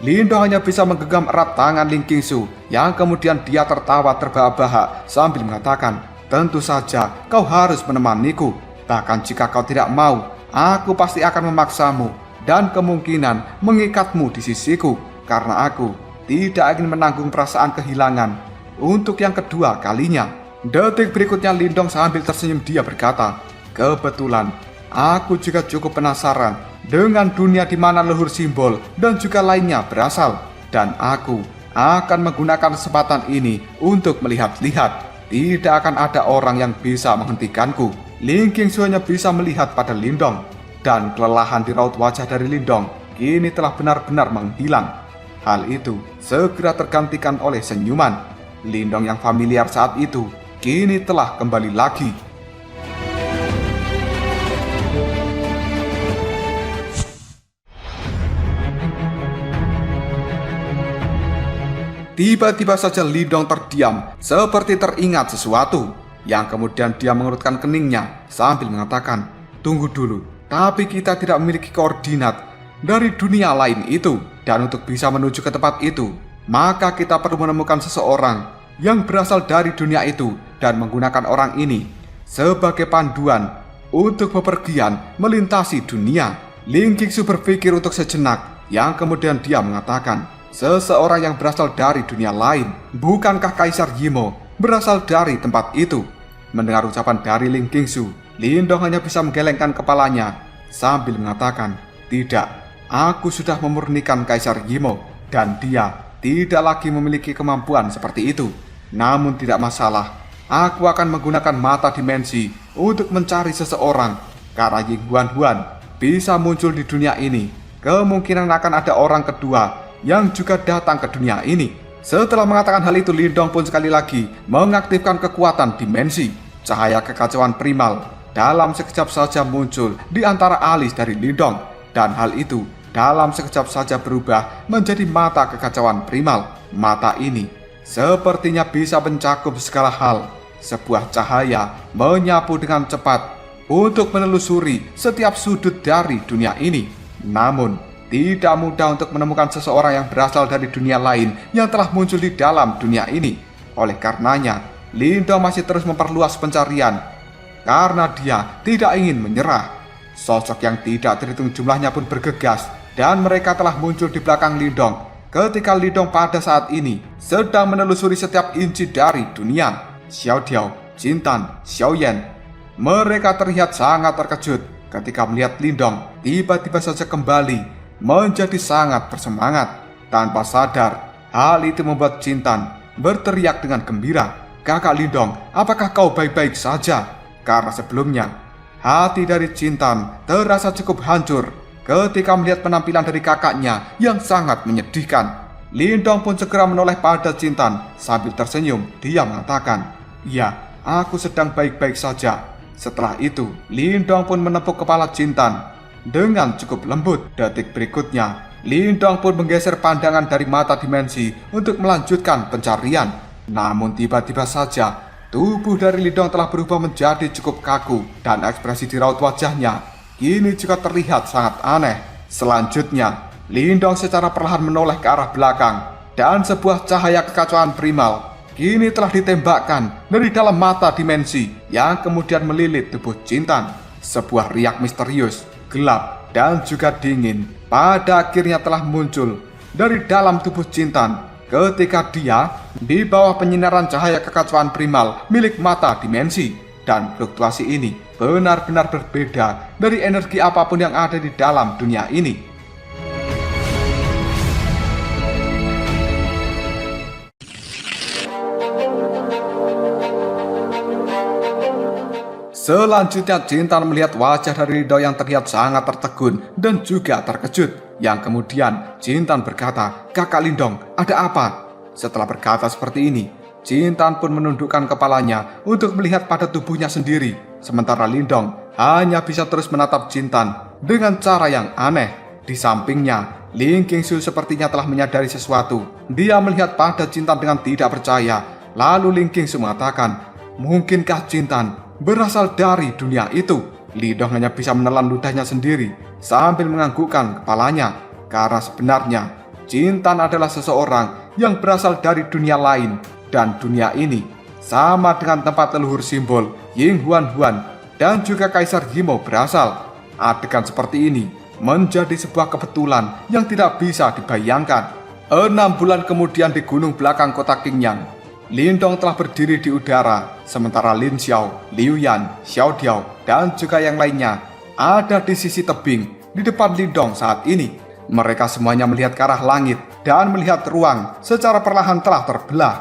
Lindong hanya bisa menggenggam erat tangan Ling Qingsu, yang kemudian dia tertawa terbahak-bahak sambil mengatakan, "Tentu saja kau harus menemaniku. Bahkan jika kau tidak mau, aku pasti akan memaksamu dan kemungkinan mengikatmu di sisiku, karena aku tidak ingin menanggung perasaan kehilangan untuk yang kedua kalinya." Detik berikutnya Lindong sambil tersenyum dia berkata, "Kebetulan, aku juga cukup penasaran dengan dunia di mana leluhur simbol dan juga lainnya berasal. Dan aku akan menggunakan kesempatan ini untuk melihat-lihat. Tidak akan ada orang yang bisa menghentikanku." Ling Qingsu hanya bisa melihat pada Lindong, dan kelelahan di raut wajah dari Lindong kini telah benar-benar menghilang. Hal itu segera tergantikan oleh senyuman. Lindong yang familiar saat itu kini telah kembali lagi. Tiba-tiba saja Lindong terdiam seperti teringat sesuatu, yang kemudian dia mengerutkan keningnya sambil mengatakan, "Tunggu dulu, tapi kita tidak memiliki koordinat dari dunia lain itu, dan untuk bisa menuju ke tempat itu, maka kita perlu menemukan seseorang yang berasal dari dunia itu dan menggunakan orang ini sebagai panduan untuk bepergian melintasi dunia." Ling Qingsu berpikir untuk sejenak, yang kemudian dia mengatakan, "Seseorang yang berasal dari dunia lain, bukankah Kaisar Yimo berasal dari tempat itu?" Mendengar ucapan dari Ling Qingsu, Lindong hanya bisa menggelengkan kepalanya sambil mengatakan, "Tidak, aku sudah memurnikan Kaisar Yimo, dan dia tidak lagi memiliki kemampuan seperti itu. Namun tidak masalah, aku akan menggunakan mata dimensi untuk mencari seseorang Karena Ying Huan bisa muncul di dunia ini, kemungkinan akan ada orang kedua yang juga datang ke dunia ini. Setelah mengatakan hal itu, Lindong pun sekali lagi mengaktifkan kekuatan dimensi. Cahaya kekacauan primal dalam sekejap saja muncul di antara alis dari Lindong, dan hal itu dalam sekejap saja berubah menjadi mata kekacauan primal. Mata ini sepertinya bisa mencakup segala hal. Sebuah cahaya menyapu dengan cepat untuk menelusuri setiap sudut dari dunia ini. Namun, tidak mudah untuk menemukan seseorang yang berasal dari dunia lain yang telah muncul di dalam dunia ini. Oleh karenanya, Lindong masih terus memperluas pencarian karena dia tidak ingin menyerah. Sosok yang tidak terhitung jumlahnya pun bergegas dan mereka telah muncul di belakang Lindong ketika Lindong pada saat ini sedang menelusuri setiap inci dari dunia. Xiao Diao, Jintan, Xiao Yan, mereka terlihat sangat terkejut ketika melihat Lindong tiba-tiba saja kembali menjadi sangat bersemangat. Tanpa sadar, hal itu membuat Jintan berteriak dengan gembira, "Kakak Lindong, apakah kau baik-baik saja?" Karena sebelumnya, hati dari Jintan terasa cukup hancur ketika melihat penampilan dari kakaknya yang sangat menyedihkan. Lindong pun segera menoleh pada Jintan sambil tersenyum. Dia mengatakan, "Ya, aku sedang baik-baik saja." Setelah itu, Lindong pun menepuk kepala Jintan dengan cukup lembut. Detik berikutnya, Lindong pun menggeser pandangan dari mata dimensi untuk melanjutkan pencarian. Namun tiba-tiba saja, tubuh dari Lindong telah berubah menjadi cukup kaku dan ekspresi di raut wajahnya kini juga terlihat sangat aneh. Selanjutnya, Lindong secara perlahan menoleh ke arah belakang dan sebuah cahaya kekacauan primal kini telah ditembakkan dari dalam mata dimensi yang kemudian melilit tubuh Jintan. Sebuah riak misterius, gelap, dan juga dingin pada akhirnya telah muncul dari dalam tubuh Jintan ketika dia di bawah penyinaran cahaya kekacauan primal milik mata dimensi. Dan fluktuasi ini benar-benar berbeda dari energi apapun yang ada di dalam dunia ini. Selanjutnya, Jintan melihat wajah dari Lindong yang terlihat sangat tertegun dan juga terkejut. Yang kemudian Jintan berkata, "Kakak Lindong, ada apa?" Setelah berkata seperti ini, Jintan pun menundukkan kepalanya untuk melihat pada tubuhnya sendiri. Sementara Lindong hanya bisa terus menatap Jintan dengan cara yang aneh. Di sampingnya, Ling Qingsu sepertinya telah menyadari sesuatu. Dia melihat pada Jintan dengan tidak percaya. Lalu Ling Qingsu mengatakan, "Mungkinkah Jintan berasal dari dunia itu?" Lindong hanya bisa menelan ludahnya sendiri sambil menganggukkan kepalanya. Karena sebenarnya Jintan adalah seseorang yang berasal dari dunia lain, dan dunia ini sama dengan tempat leluhur simbol Ying Huan dan juga Kaisar Yimo berasal. Adegan seperti ini menjadi sebuah kebetulan yang tidak bisa dibayangkan. 6 bulan kemudian di gunung belakang kota Qingyang, Lindong telah berdiri di udara, sementara Lin Xiao, Liu Yan, Xiao Diao, dan juga yang lainnya ada di sisi tebing di depan Lindong saat ini. Mereka semuanya melihat ke arah langit dan melihat ruang secara perlahan telah terbelah.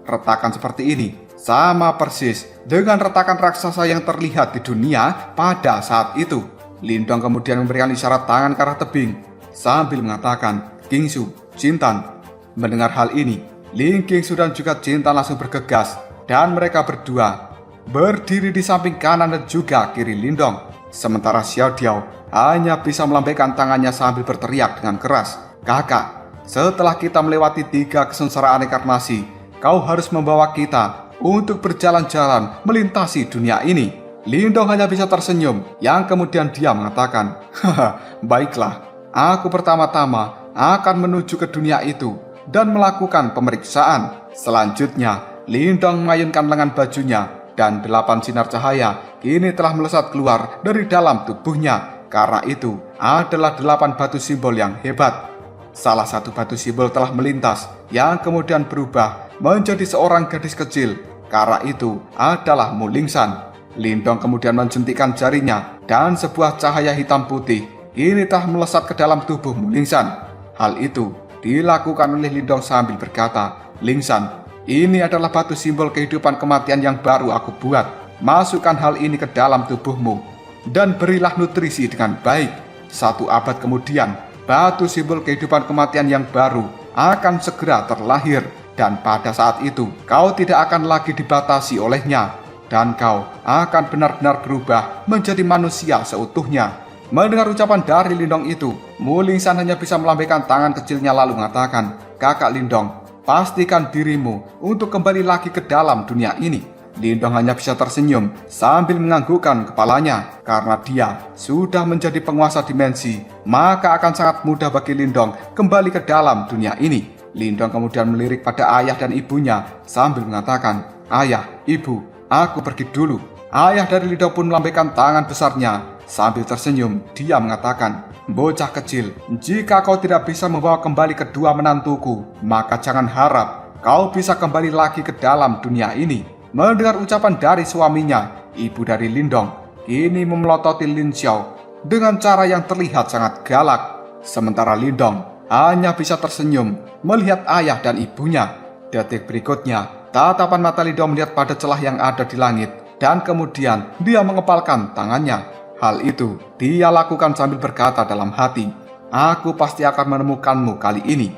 Retakan seperti ini sama persis dengan retakan raksasa yang terlihat di dunia pada saat itu. Lindong kemudian memberikan isyarat tangan ke arah tebing sambil mengatakan, "Qingsu, Jintan." Mendengar hal ini, Ling Qingsu dan juga Jintan langsung bergegas dan mereka berdua berdiri di samping kanan dan juga kiri Lindong. Sementara Xiao Diao hanya bisa melambaikan tangannya sambil berteriak dengan keras, "Kakak, setelah kita melewati 3 kesengsaraan inkarnasi, kau harus membawa kita untuk berjalan-jalan melintasi dunia ini." Lindong hanya bisa tersenyum, yang kemudian dia mengatakan, "Haha, baiklah, aku pertama-tama akan menuju ke dunia itu dan melakukan pemeriksaan." Selanjutnya, Lindong mengayunkan lengan bajunya dan 8 sinar cahaya kini telah melesat keluar dari dalam tubuhnya. Karena itu adalah 8 batu simbol yang hebat. Salah satu batu simbol telah melintas yang kemudian berubah menjadi seorang gadis kecil. Karena itu adalah Mu Lingsan. Lindong kemudian menjentikkan jarinya dan sebuah cahaya hitam putih kini telah melesat ke dalam tubuh Mu Lingsan. Hal itu dilakukan oleh Lindong sambil berkata, "Lingsan, ini adalah batu simbol kehidupan kematian yang baru aku buat. Masukkan hal ini ke dalam tubuhmu dan berilah nutrisi dengan baik. 1 abad kemudian, batu simbol kehidupan kematian yang baru akan segera terlahir. Dan pada saat itu, kau tidak akan lagi dibatasi olehnya. Dan kau akan benar-benar berubah menjadi manusia seutuhnya. Mendengar ucapan dari Lindong itu, Mulingsan hanya bisa melambaikan tangan kecilnya lalu mengatakan, "Kakak Lindong, pastikan dirimu untuk kembali lagi ke dalam dunia ini." Lindong hanya bisa tersenyum sambil menganggukkan kepalanya. Karena dia sudah menjadi penguasa dimensi, maka akan sangat mudah bagi Lindong kembali ke dalam dunia ini. Lindong kemudian melirik pada ayah dan ibunya sambil mengatakan, "Ayah, ibu, aku pergi dulu." Ayah dari Lindong pun melambaikan tangan besarnya. Sambil tersenyum, dia mengatakan, "Bocah kecil, jika kau tidak bisa membawa kembali kedua menantuku, maka jangan harap kau bisa kembali lagi ke dalam dunia ini." Mendengar ucapan dari suaminya, ibu dari Lindong kini memelototi Lin Xiao dengan cara yang terlihat sangat galak. Sementara Lindong hanya bisa tersenyum melihat ayah dan ibunya. Detik berikutnya, tatapan mata Lindong melihat pada celah yang ada di langit, dan kemudian dia mengepalkan tangannya. Hal itu dia lakukan sambil berkata dalam hati, "Aku pasti akan menemukanmu kali ini."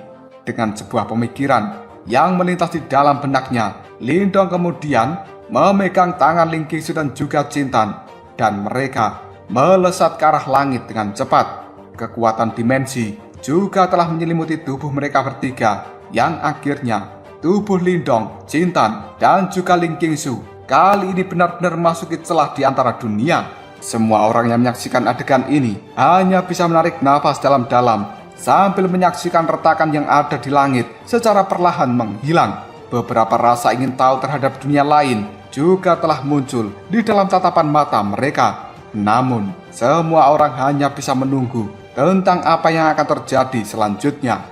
Dengan sebuah pemikiran yang melintas di dalam benaknya, Lindong kemudian memegang tangan Ling Qingsu dan juga Jintan, dan mereka melesat ke arah langit dengan cepat. Kekuatan dimensi juga telah menyelimuti tubuh mereka bertiga, yang akhirnya tubuh Lindong, Jintan, dan juga Ling Qingsu kali ini benar-benar memasuki celah di antara dunia. Semua orang yang menyaksikan adegan ini hanya bisa menarik nafas dalam-dalam sambil menyaksikan retakan yang ada di langit secara perlahan menghilang. Beberapa rasa ingin tahu terhadap dunia lain juga telah muncul di dalam tatapan mata mereka. Namun, semua orang hanya bisa menunggu tentang apa yang akan terjadi selanjutnya.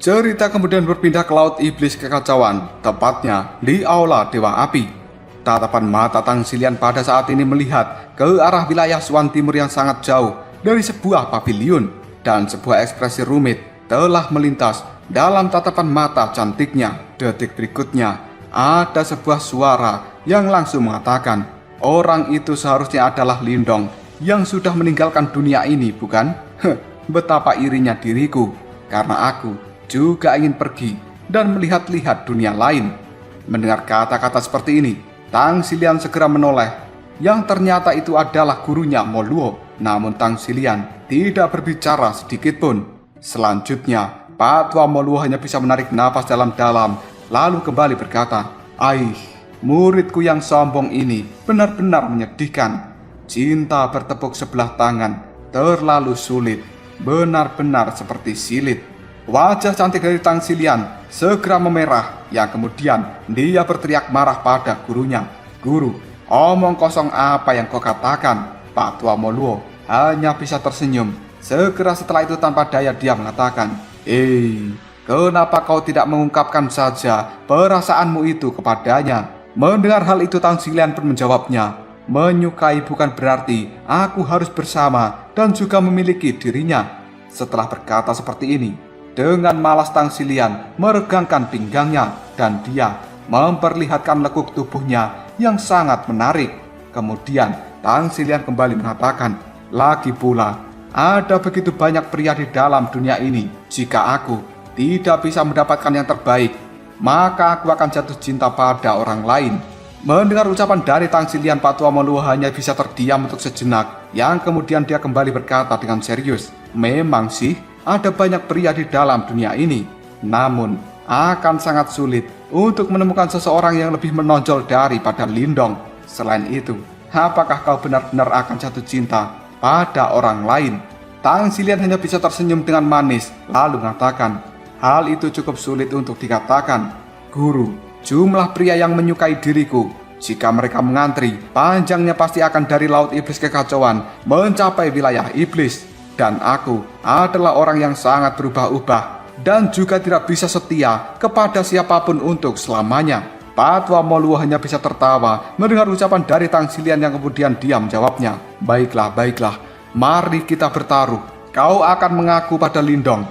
Cerita kemudian berpindah ke Laut Iblis Kekacauan, tepatnya di Aula Dewa Api. Tatapan mata Tang Xilian pada saat ini melihat ke arah wilayah Suan Timur yang sangat jauh dari sebuah pavilion, dan sebuah ekspresi rumit telah melintas dalam tatapan mata cantiknya. Detik berikutnya, ada sebuah suara yang langsung mengatakan, "Orang itu seharusnya adalah Lindong yang sudah meninggalkan dunia ini, bukan? Betapa irinya diriku, karena aku juga ingin pergi dan melihat-lihat dunia lain." Mendengar kata-kata seperti ini, Tang Xilian segera menoleh, yang ternyata itu adalah gurunya Mo Luo. Namun Tang Xilian tidak berbicara sedikit pun. Selanjutnya, Patwa Mo Luo hanya bisa menarik napas dalam-dalam, lalu kembali berkata, "Aih, muridku yang sombong ini benar-benar menyedihkan. Cinta bertepuk sebelah tangan, terlalu sulit, benar-benar seperti silit." Wajah cantik dari Tang Xilian segera memerah, yang kemudian dia berteriak marah pada gurunya, "Guru, omong kosong apa yang kau katakan?" Pak Tua Mo Luo hanya bisa tersenyum. Segera setelah itu tanpa daya dia mengatakan, "Kenapa kau tidak mengungkapkan saja perasaanmu itu kepadanya?" Mendengar hal itu Tang Xilian pun menjawabnya, "Menyukai bukan berarti aku harus bersama dan juga memiliki dirinya." Setelah berkata seperti ini, dengan malas Tang Xilian meregangkan pinggangnya dan dia memperlihatkan lekuk tubuhnya yang sangat menarik. Kemudian Tang Xilian kembali mengatakan, "Lagi pula, ada begitu banyak pria di dalam dunia ini. Jika aku tidak bisa mendapatkan yang terbaik, maka aku akan jatuh cinta pada orang lain." Mendengar ucapan dari Tang Xilian, Pak Tua Mo Luo hanya bisa terdiam untuk sejenak, yang kemudian dia kembali berkata dengan serius, "Memang sih, ada banyak pria di dalam dunia ini. Namun, akan sangat sulit untuk menemukan seseorang yang lebih menonjol daripada Lindong. Selain itu, apakah kau benar-benar akan jatuh cinta pada orang lain?" Tang Xilian hanya bisa tersenyum dengan manis, lalu mengatakan, "Hal itu cukup sulit untuk dikatakan. Guru, jumlah pria yang menyukai diriku, jika mereka mengantri, panjangnya pasti akan dari Laut Iblis Kekacauan mencapai wilayah iblis. Dan aku adalah orang yang sangat berubah-ubah dan juga tidak bisa setia kepada siapapun untuk selamanya." Patwa Mo Luo hanya bisa tertawa mendengar ucapan dari Tang Xilian yang kemudian dia menjawabnya, "Baiklah, mari kita bertaruh. Kau akan mengaku pada Lindong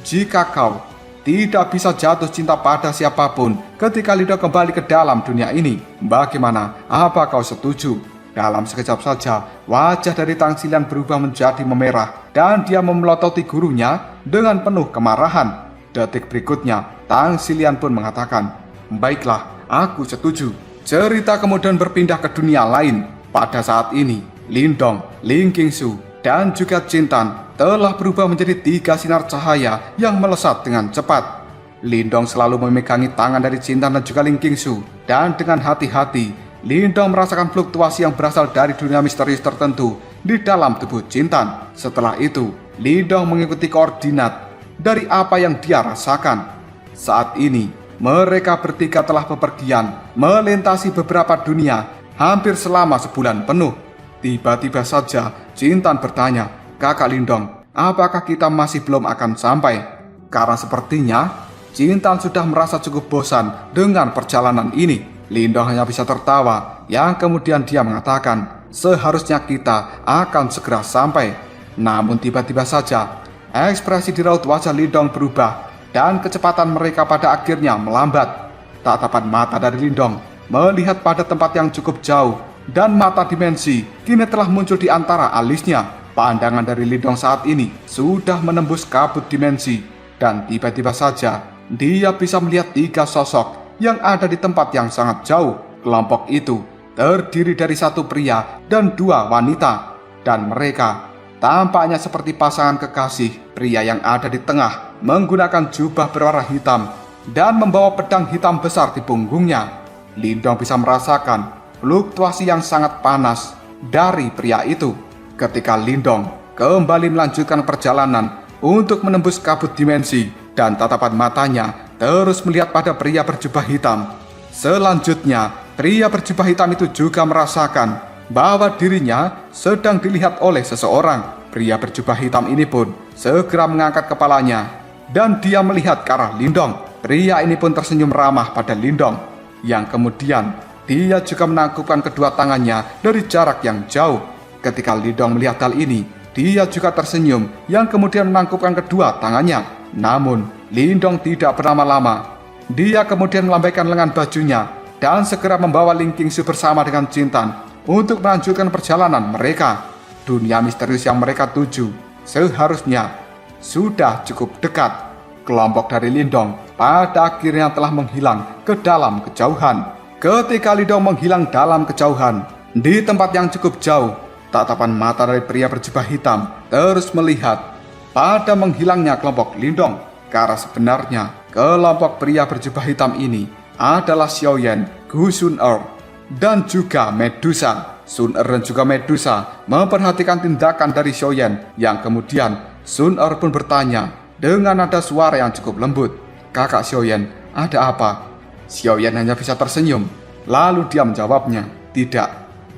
Jika kau tidak bisa jatuh cinta pada siapapun ketika Lindong kembali ke dalam dunia ini, bagaimana? Apa kau setuju? Dalam sekejap saja, wajah dari Tang Xilian berubah menjadi memerah dan dia memelototi gurunya dengan penuh kemarahan. Detik berikutnya, Tang Xilian pun mengatakan, "Baiklah, aku setuju." Cerita kemudian berpindah ke dunia lain. Pada saat ini, Lindong, Ling Qingsu, dan juga Jintan telah berubah menjadi 3 sinar cahaya yang melesat dengan cepat. Lindong selalu memegangi tangan dari Jintan dan juga Ling Qingsu, dan dengan hati-hati Lindong merasakan fluktuasi yang berasal dari dunia misterius tertentu di dalam tubuh Jintan. Setelah itu, Lindong mengikuti koordinat dari apa yang dia rasakan. Saat ini, mereka bertiga telah bepergian melintasi beberapa dunia hampir selama sebulan penuh. Tiba-tiba saja Jintan bertanya, "Kakak Lindong, apakah kita masih belum akan sampai?" Karena sepertinya Jintan sudah merasa cukup bosan dengan perjalanan ini. Lindong hanya bisa tertawa, yang kemudian dia mengatakan, "Seharusnya kita akan segera sampai." Namun tiba-tiba saja ekspresi di raut wajah Lindong berubah dan kecepatan mereka pada akhirnya melambat. Tatapan mata dari Lindong melihat pada tempat yang cukup jauh dan mata dimensi kini telah muncul di antara alisnya. Pandangan dari Lindong saat ini sudah menembus kabut dimensi dan tiba-tiba saja dia bisa melihat 3 sosok yang ada di tempat yang sangat jauh. Kelompok itu terdiri dari 1 pria dan 2 wanita, dan mereka tampaknya seperti pasangan kekasih. Pria yang ada di tengah menggunakan jubah berwarna hitam dan membawa pedang hitam besar di punggungnya. Lindong bisa merasakan fluktuasi yang sangat panas dari pria itu. Ketika Lindong kembali melanjutkan perjalanan untuk menembus kabut dimensi, dan tatapan matanya terus melihat pada pria berjubah hitam. Selanjutnya, pria berjubah hitam itu juga merasakan bahwa dirinya sedang dilihat oleh seseorang. Pria berjubah hitam ini pun segera mengangkat kepalanya dan dia melihat ke arah Lindong. Pria ini pun tersenyum ramah pada Lindong, yang kemudian dia juga menangkupkan kedua tangannya dari jarak yang jauh. Ketika Lindong melihat hal ini, dia juga tersenyum yang kemudian menangkupkan kedua tangannya. Namun, Lindong tidak berlama-lama. Dia kemudian melambaikan lengan bajunya dan segera membawa Ling Qingsu bersama dengan Jintan untuk melanjutkan perjalanan mereka. Dunia misterius yang mereka tuju seharusnya sudah cukup dekat. Kelompok dari Lindong pada akhirnya telah menghilang ke dalam kejauhan. Ketika Lindong menghilang dalam kejauhan, di tempat yang cukup jauh, tatapan mata dari pria berjubah hitam terus melihat pada menghilangnya kelompok Lindong. Karena sebenarnya kelompok pria berjubah hitam ini adalah Xiaoyan, Gu Sun-er, dan juga Medusa. Sun-er dan juga Medusa memperhatikan tindakan dari Xiaoyan, yang kemudian Sun-er pun bertanya dengan nada suara yang cukup lembut, "Kakak Xiaoyan, ada apa?" Xiaoyan hanya bisa tersenyum. Lalu dia menjawabnya, "Tidak,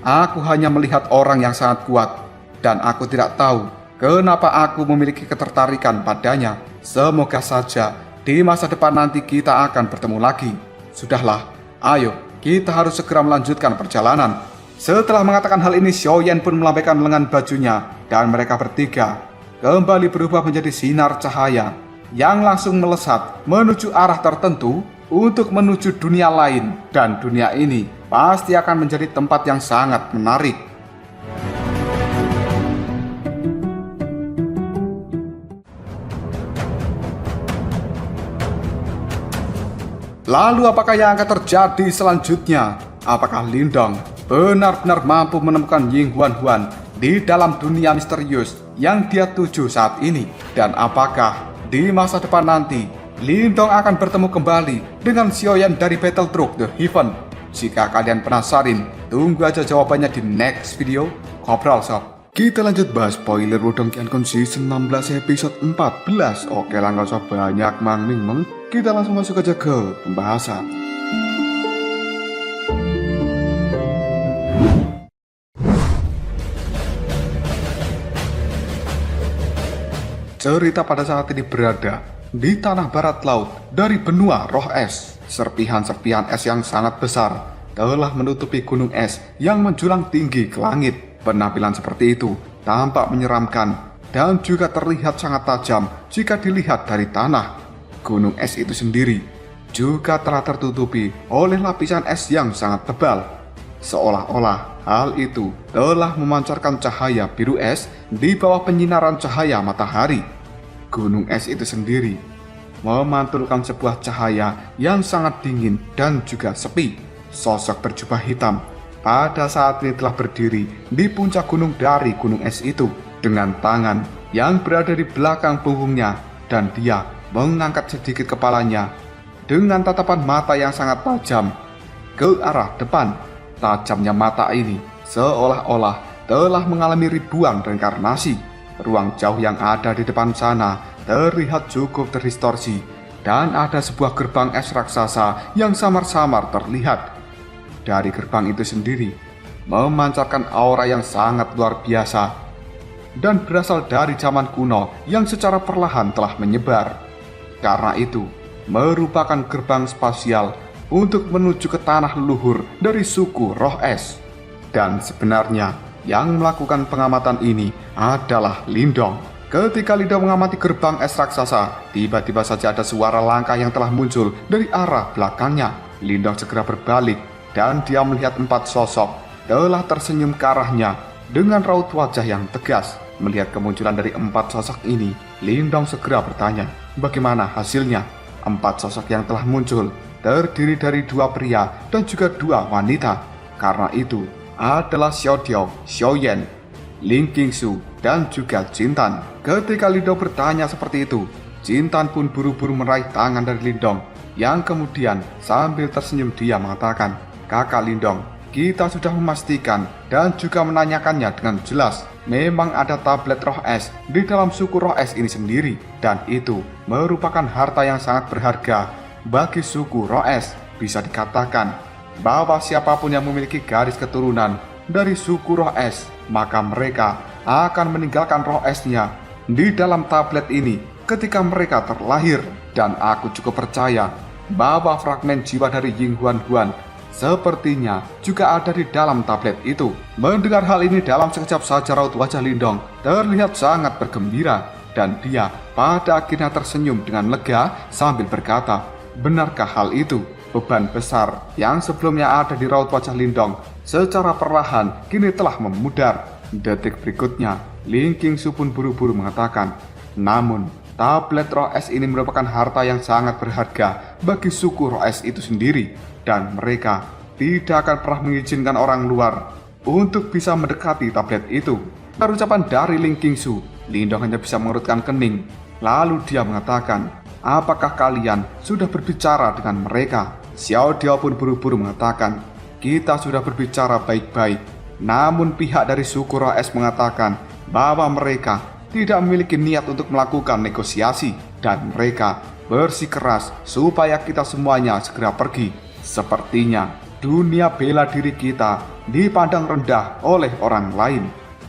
aku hanya melihat orang yang sangat kuat, dan aku tidak tahu kenapa aku memiliki ketertarikan padanya. Semoga saja di masa depan nanti kita akan bertemu lagi. Sudahlah, ayo, kita harus segera melanjutkan perjalanan." Setelah mengatakan hal ini, Xiaoyan pun melambaikan lengan bajunya, dan mereka bertiga kembali berubah menjadi sinar cahaya yang langsung melesat menuju arah tertentu untuk menuju dunia lain. Dan dunia ini pasti akan menjadi tempat yang sangat menarik. Lalu apakah yang akan terjadi selanjutnya? Apakah Lindong benar-benar mampu menemukan Ying Huan-Huan di dalam dunia misterius yang dia tuju saat ini? Dan apakah di masa depan nanti Lindong akan bertemu kembali dengan Xiaoyan dari Battletroops The Heaven? Jika kalian penasaran, tunggu aja jawabannya di next video Ngobrol Sob. Kita lanjut bahas spoiler Wudong Qiankun Season 16 episode 14. Oke lah, gak usah banyak mang-ming-meng, kita langsung masuk aja ke pembahasan. Cerita pada saat ini berada di tanah barat laut dari benua roh es. Serpihan-serpihan es yang sangat besar telah menutupi gunung es yang menjulang tinggi ke langit. Penampilan seperti itu tampak menyeramkan dan juga terlihat sangat tajam jika dilihat dari tanah. Gunung es itu sendiri juga telah tertutupi oleh lapisan es yang sangat tebal, seolah-olah hal itu telah memancarkan cahaya biru es di bawah penyinaran cahaya matahari. Gunung es itu sendiri memantulkan sebuah cahaya yang sangat dingin dan juga sepi. Sosok berjubah hitam pada saat ini telah berdiri di puncak gunung dari gunung es itu dengan tangan yang berada di belakang punggungnya, dan dia mengangkat sedikit kepalanya dengan tatapan mata yang sangat tajam ke arah depan. Tajamnya mata ini seolah-olah telah mengalami ribuan reinkarnasi. Ruang jauh yang ada di depan sana terlihat cukup terdistorsi, dan ada sebuah gerbang es raksasa yang samar-samar terlihat. Dari gerbang itu sendiri memancarkan aura yang sangat luar biasa dan berasal dari zaman kuno yang secara perlahan telah menyebar. Karena itu merupakan gerbang spasial untuk menuju ke tanah leluhur dari suku Roh Es. Dan sebenarnya yang melakukan pengamatan ini adalah Lindong. Ketika Lindong mengamati gerbang es raksasa, tiba-tiba saja ada suara langkah yang telah muncul dari arah belakangnya. Lindong segera berbalik dan dia melihat 4 sosok telah tersenyum ke arahnya dengan raut wajah yang tegas. Melihat kemunculan dari 4 sosok ini, Lindong segera bertanya, bagaimana hasilnya? 4 sosok yang telah muncul terdiri dari 2 pria dan juga 2 wanita. Karena itu adalah Xiao Diao, Xiao Yan, Ling Qingsu, dan juga Jintan. Ketika Lindong bertanya seperti itu, Jintan pun buru-buru meraih tangan dari Lindong, yang kemudian sambil tersenyum dia mengatakan, "Kakak Lindong, kita sudah memastikan dan juga menanyakannya dengan jelas. Memang ada tablet roh es di dalam suku roh es ini sendiri, dan itu merupakan harta yang sangat berharga bagi suku roh es. Bisa dikatakan bahwa siapapun yang memiliki garis keturunan dari suku roh es, maka mereka akan meninggalkan roh esnya di dalam tablet ini ketika mereka terlahir. Dan aku cukup percaya bahwa fragmen jiwa dari Ying Huan Huan sepertinya juga ada di dalam tablet itu." Mendengar hal ini, dalam sekejap saja raut wajah Lindong terlihat sangat bergembira, dan dia pada akhirnya tersenyum dengan lega sambil berkata, "Benarkah hal itu?" Beban besar yang sebelumnya ada di raut wajah Lindong secara perlahan kini telah memudar. Detik berikutnya, Ling Qingsu pun buru-buru mengatakan, "Namun, tablet roh es ini merupakan harta yang sangat berharga bagi suku roh es itu sendiri, dan mereka tidak akan pernah mengizinkan orang luar untuk bisa mendekati tablet itu." Dari ucapan dari Ling Qingsu, Lindong hanya bisa mengerutkan kening. Lalu dia mengatakan, "Apakah kalian sudah berbicara dengan mereka?" Xiao Diao pun buru-buru mengatakan, "Kita sudah berbicara baik-baik. Namun pihak dari suku roh es mengatakan bahwa mereka tidak memiliki niat untuk melakukan negosiasi, dan mereka bersikeras supaya kita semuanya segera pergi. Sepertinya dunia bela diri kita dipandang rendah oleh orang lain."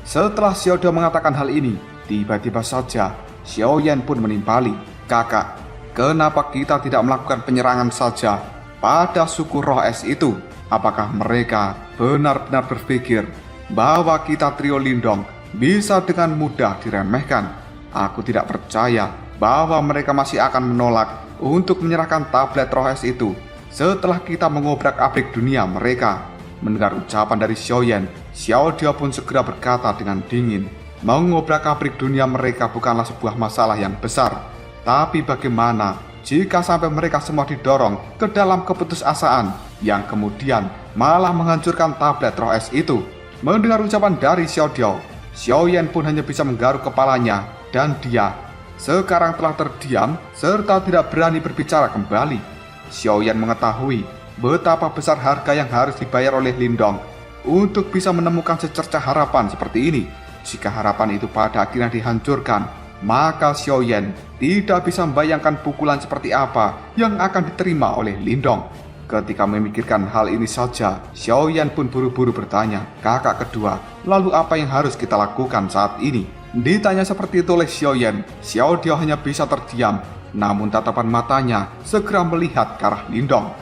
Setelah Xiao Diao mengatakan hal ini, tiba-tiba saja Xiao Yan pun menimpali, "Kakak, kenapa kita tidak melakukan penyerangan saja pada suku roh es itu? Apakah mereka benar-benar berpikir bahwa kita trio Lindong bisa dengan mudah diremehkan? Aku tidak percaya bahwa mereka masih akan menolak untuk menyerahkan tablet roh es itu setelah kita mengobrak-abrik dunia mereka." Mendengar ucapan dari Xiao Yan, Xiao Diao pun segera berkata dengan dingin, "Mengobrak-abrik dunia mereka bukanlah sebuah masalah yang besar. Tapi bagaimana jika sampai mereka semua didorong ke dalam keputusasaan yang kemudian malah menghancurkan tablet roh es itu?" Mendengar ucapan dari Xiao Diao, Xiao Yan pun hanya bisa menggaruk kepalanya, dan dia sekarang telah terdiam serta tidak berani berbicara kembali. Xiao Yan mengetahui betapa besar harga yang harus dibayar oleh Lindong untuk bisa menemukan secercah harapan seperti ini. Jika harapan itu pada akhirnya dihancurkan, maka Xiao Yan tidak bisa membayangkan pukulan seperti apa yang akan diterima oleh Lindong. Ketika memikirkan hal ini saja, Xiao Yan pun buru-buru bertanya, "Kakak kedua, lalu apa yang harus kita lakukan saat ini?" Ditanya seperti itu oleh Xiao Yan, Xiao Diao hanya bisa terdiam, namun tatapan matanya segera melihat ke arah Lindong.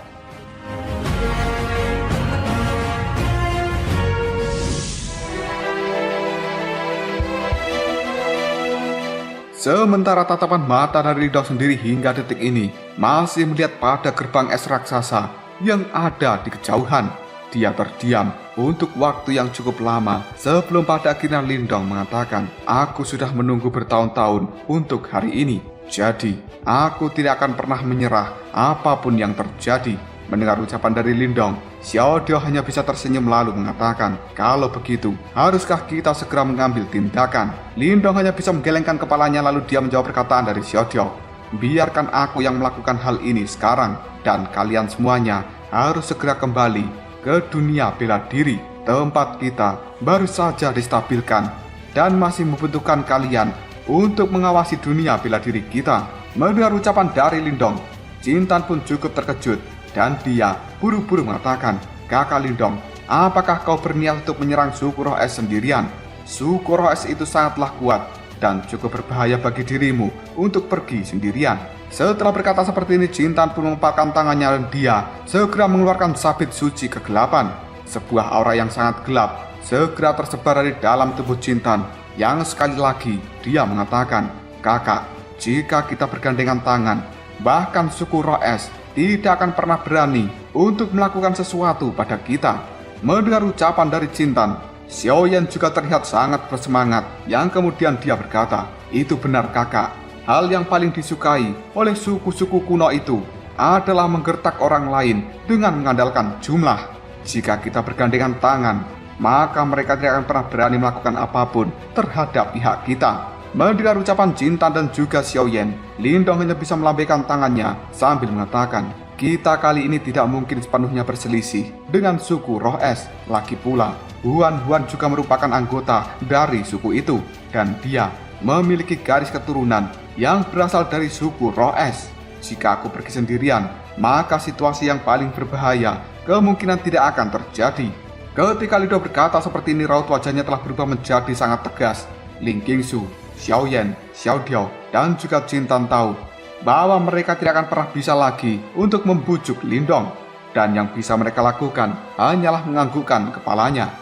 Sementara tatapan mata dari Lindong sendiri hingga detik ini masih melihat pada gerbang es raksasa yang ada di kejauhan. Dia terdiam untuk waktu yang cukup lama sebelum pada akhirnya Lindong mengatakan, "Aku sudah menunggu bertahun-tahun untuk hari ini. Jadi, aku tidak akan pernah menyerah apapun yang terjadi." Mendengar ucapan dari Lindong, Xiao Diao hanya bisa tersenyum lalu mengatakan, "Kalau begitu, haruskah kita segera mengambil tindakan?" Lindong hanya bisa menggelengkan kepalanya lalu dia menjawab perkataan dari Xiao Diao, "Biarkan aku yang melakukan hal ini sekarang, dan kalian semuanya harus segera kembali ke dunia bela diri. Tempat kita baru saja distabilkan dan masih membutuhkan kalian untuk mengawasi dunia bela diri kita." Mendengar ucapan dari Lindong, Jintan pun cukup terkejut dan dia buru-buru mengatakan, "Kakak Lindong, apakah kau berniat untuk menyerang suku roh es sendirian? Suku roh es itu sangatlah kuat dan cukup berbahaya bagi dirimu untuk pergi sendirian." Setelah berkata seperti ini, Jintan pun mengepalkan tangannya dan dia segera mengeluarkan sabit suci kegelapan. Sebuah aura yang sangat gelap segera tersebar dari dalam tubuh Jintan, yang sekali lagi dia mengatakan, "Kakak, jika kita bergandengan tangan, bahkan suku roh es tidak akan pernah berani untuk melakukan sesuatu pada kita." Mendengar ucapan dari Jintan, Xiaoyan juga terlihat sangat bersemangat, yang kemudian dia berkata, "Itu benar kakak, hal yang paling disukai oleh suku-suku kuno itu adalah menggertak orang lain dengan mengandalkan jumlah. Jika kita bergandengan tangan, maka mereka tidak akan pernah berani melakukan apapun terhadap pihak kita." Mendengar ucapan Jintan dan juga Xiaoyan, Lindong hanya bisa melambaikan tangannya sambil mengatakan, "Kita kali ini tidak mungkin sepenuhnya berselisih dengan suku roh es. Lagi pula, Huan juga merupakan anggota dari suku itu, dan dia memiliki garis keturunan yang berasal dari suku roh es. Jika aku pergi sendirian, maka situasi yang paling berbahaya kemungkinan tidak akan terjadi." Ketika Lindong berkata seperti ini, raut wajahnya telah berubah menjadi sangat tegas. Ling Qingsu, Xiaoyan, Xiao Diao, dan juga Jintan tahu bahwa mereka tidak akan pernah bisa lagi untuk membujuk Lindong, dan yang bisa mereka lakukan hanyalah menganggukkan kepalanya.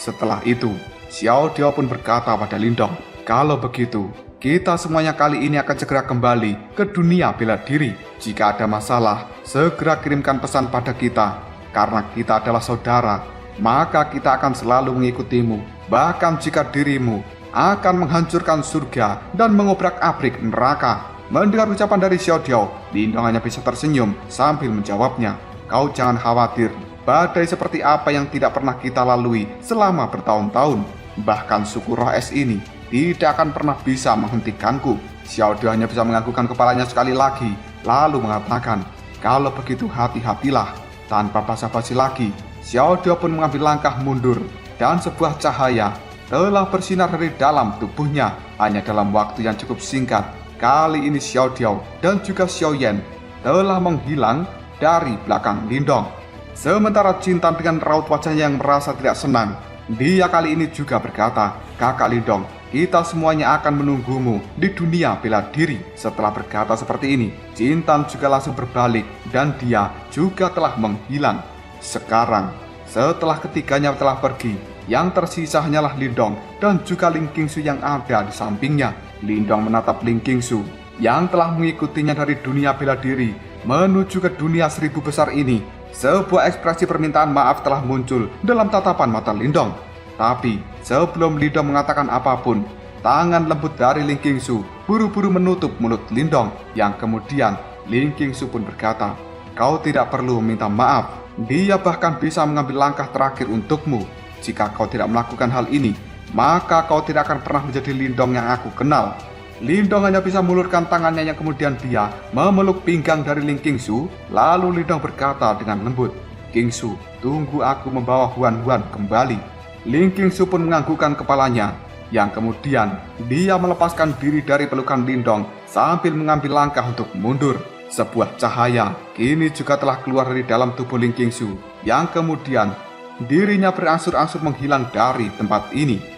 Setelah itu, Xiao Diao pun berkata pada Lindong, "Kalau begitu, kita semuanya kali ini akan segera kembali ke dunia bela diri. Jika ada masalah, segera kirimkan pesan pada kita. Karena kita adalah saudara, maka kita akan selalu mengikutimu, bahkan jika dirimu akan menghancurkan surga dan mengobrak-abrik neraka." Mendengar ucapan dari Xiao Diao, Lindong hanya bisa tersenyum sambil menjawabnya, "Kau jangan khawatir, badai seperti apa yang tidak pernah kita lalui selama bertahun-tahun. Bahkan suku roh es ini tidak akan pernah bisa menghentikanku." Xiao Diao hanya bisa menganggukkan kepalanya sekali lagi, lalu mengatakan, "Kalau begitu hati-hatilah." Tanpa basa-basi lagi, Xiao Diao pun mengambil langkah mundur, dan sebuah cahaya telah bersinar dari dalam tubuhnya. Hanya dalam waktu yang cukup singkat, kali ini Xiao Diao dan juga Xiaoyan telah menghilang dari belakang Lindong. Sementara Jintan dengan raut wajahnya yang merasa tidak senang, dia kali ini juga berkata, "Kakak Lindong, kita semuanya akan menunggumu di dunia bela diri." Setelah berkata seperti ini, Jintan juga langsung berbalik dan dia juga telah menghilang. Sekarang, setelah ketiganya telah pergi, yang tersisa hanyalah Lindong dan juga Ling Qingsu yang ada di sampingnya. Lindong menatap Ling Qingsu yang telah mengikutinya dari dunia bela diri menuju ke dunia 1000 besar ini. Sebuah ekspresi permintaan maaf telah muncul dalam tatapan mata Lindong. Tapi sebelum Lindong mengatakan apapun, tangan lembut dari Ling Qingsu buru-buru menutup mulut Lindong, yang kemudian Ling Qingsu pun berkata, "Kau tidak perlu meminta maaf. Dia bahkan bisa mengambil langkah terakhir untukmu. Jika kau tidak melakukan hal ini, maka kau tidak akan pernah menjadi Lindong yang aku kenal." Lindong hanya bisa mengulurkan tangannya, yang kemudian dia memeluk pinggang dari Ling Qingsu. Lalu Lindong berkata dengan lembut, "Qingsu, tunggu aku membawa Huan kembali." Ling Qingsu pun menganggukkan kepalanya, yang kemudian dia melepaskan diri dari pelukan Lindong sambil mengambil langkah untuk mundur. Sebuah cahaya kini juga telah keluar dari dalam tubuh Ling Qingsu, yang kemudian dirinya berangsur-angsur menghilang dari tempat ini.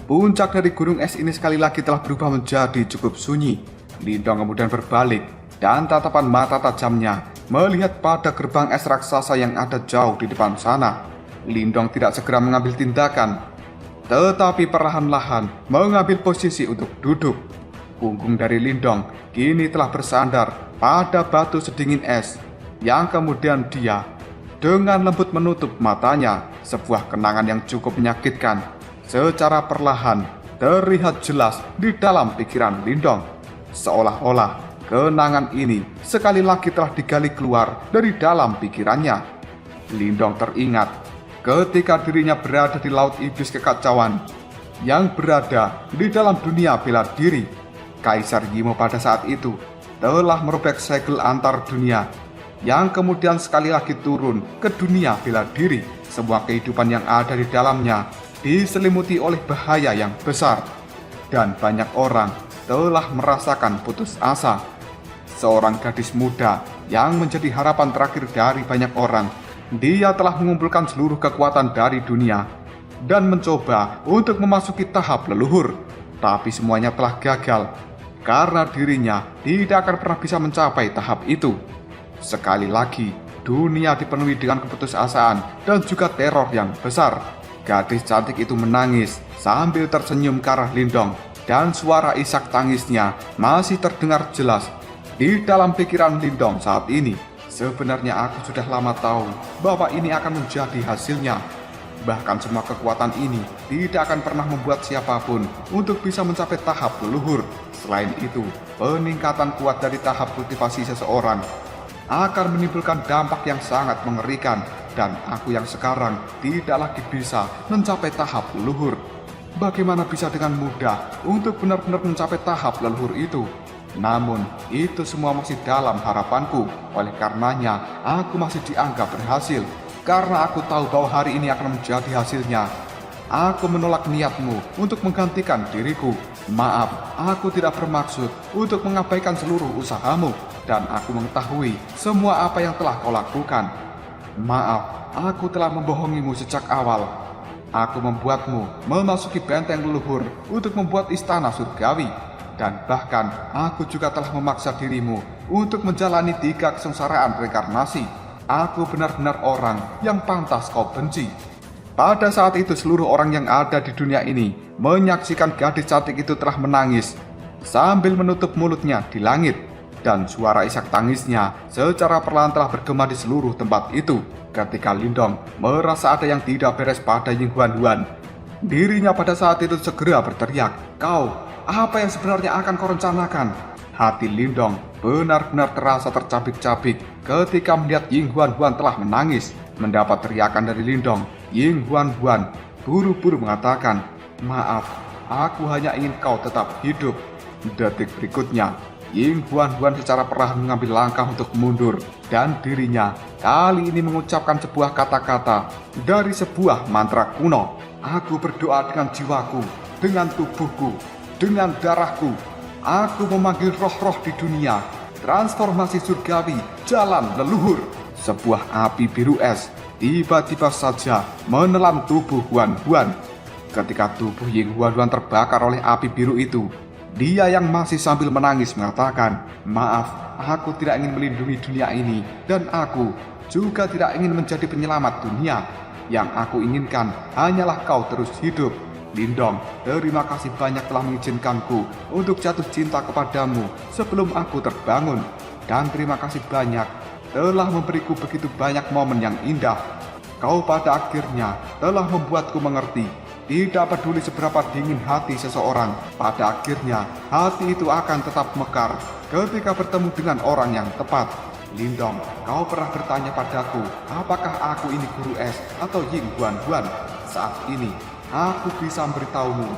Puncak dari gunung es ini sekali lagi telah berubah menjadi cukup sunyi. Lindong kemudian berbalik dan tatapan mata tajamnya melihat pada gerbang es raksasa yang ada jauh di depan sana. Lindong tidak segera mengambil tindakan, tetapi perlahan-lahan mengambil posisi untuk duduk. Punggung dari Lindong kini telah bersandar pada batu sedingin es, yang kemudian dia dengan lembut menutup matanya. Sebuah kenangan yang cukup menyakitkan secara perlahan terlihat jelas di dalam pikiran Lindong. Seolah-olah kenangan ini sekali lagi telah digali keluar dari dalam pikirannya. Lindong teringat ketika dirinya berada di laut iblis kekacauan yang berada di dalam dunia bela diri. Kaisar Yimo pada saat itu telah merobek segel antar dunia, yang kemudian sekali lagi turun ke dunia bela diri. Semua kehidupan yang ada di dalamnya diselimuti oleh bahaya yang besar, dan banyak orang telah merasakan putus asa. Seorang gadis muda yang menjadi harapan terakhir dari banyak orang, dia telah mengumpulkan seluruh kekuatan dari dunia dan mencoba untuk memasuki tahap leluhur, tapi semuanya telah gagal karena dirinya tidak akan pernah bisa mencapai tahap itu. Sekali lagi, dunia dipenuhi dengan keputusasaan dan juga teror yang besar. Gadis cantik itu menangis sambil tersenyum ke arah Lindong, dan suara isak tangisnya masih terdengar jelas di dalam pikiran Lindong saat ini. Sebenarnya aku sudah lama tahu bahwa ini akan menjadi hasilnya. Bahkan semua kekuatan ini tidak akan pernah membuat siapapun untuk bisa mencapai tahap leluhur. Selain itu, peningkatan kuat dari tahap kultivasi seseorang akan menimbulkan dampak yang sangat mengerikan, dan aku yang sekarang tidak lagi bisa mencapai tahap leluhur. Bagaimana bisa dengan mudah untuk benar-benar mencapai tahap leluhur itu? Namun, itu semua masih dalam harapanku. Oleh karenanya, aku masih dianggap berhasil. Karena aku tahu bahwa hari ini akan menjadi hasilnya. Aku menolak niatmu untuk menggantikan diriku. Maaf, aku tidak bermaksud untuk mengabaikan seluruh usahamu. Dan aku mengetahui semua apa yang telah kau lakukan. Maaf, aku telah membohongimu sejak awal. Aku membuatmu memasuki benteng leluhur untuk membuat istana surgawi. Dan bahkan aku juga telah memaksa dirimu untuk menjalani 3 kesengsaraan reinkarnasi. Aku benar-benar orang yang pantas kau benci. Pada saat itu seluruh orang yang ada di dunia ini menyaksikan gadis cantik itu telah menangis sambil menutup mulutnya di langit. Dan suara isak tangisnya secara perlahan telah bergema di seluruh tempat itu. Ketika Lindong merasa ada yang tidak beres pada Ying Huan Huan, dirinya pada saat itu segera berteriak, "Kau, apa yang sebenarnya akan kau rencanakan?" Hati Lindong benar-benar terasa tercabik-cabik ketika melihat Ying Huan Huan telah menangis. Mendapat teriakan dari Lindong, Ying Huan Huan buru-buru mengatakan, "Maaf, aku hanya ingin kau tetap hidup." Detik berikutnya, Ying Huan Huan secara perlahan mengambil langkah untuk mundur, dan dirinya kali ini mengucapkan sebuah kata-kata dari sebuah mantra kuno. "Aku berdoa dengan jiwaku, dengan tubuhku, dengan darahku. Aku memanggil roh-roh di dunia. Transformasi surgawi, jalan leluhur." Sebuah api biru es tiba-tiba saja menelan tubuh Huan Huan. Ketika tubuh Ying Huan Huan terbakar oleh api biru itu, dia yang masih sambil menangis mengatakan, "Maaf, aku tidak ingin melindungi dunia ini, dan aku juga tidak ingin menjadi penyelamat dunia. Yang aku inginkan hanyalah kau terus hidup. Lindong, terima kasih banyak telah mengizinkanku untuk jatuh cinta kepadamu sebelum aku terbangun. Dan terima kasih banyak telah memberiku begitu banyak momen yang indah. Kau pada akhirnya telah membuatku mengerti. Tidak peduli seberapa dingin hati seseorang, pada akhirnya hati itu akan tetap mekar ketika bertemu dengan orang yang tepat. Lindong, kau pernah bertanya padaku, apakah aku ini guru es atau Ying Huan Huan? Saat ini, aku bisa memberitahumu,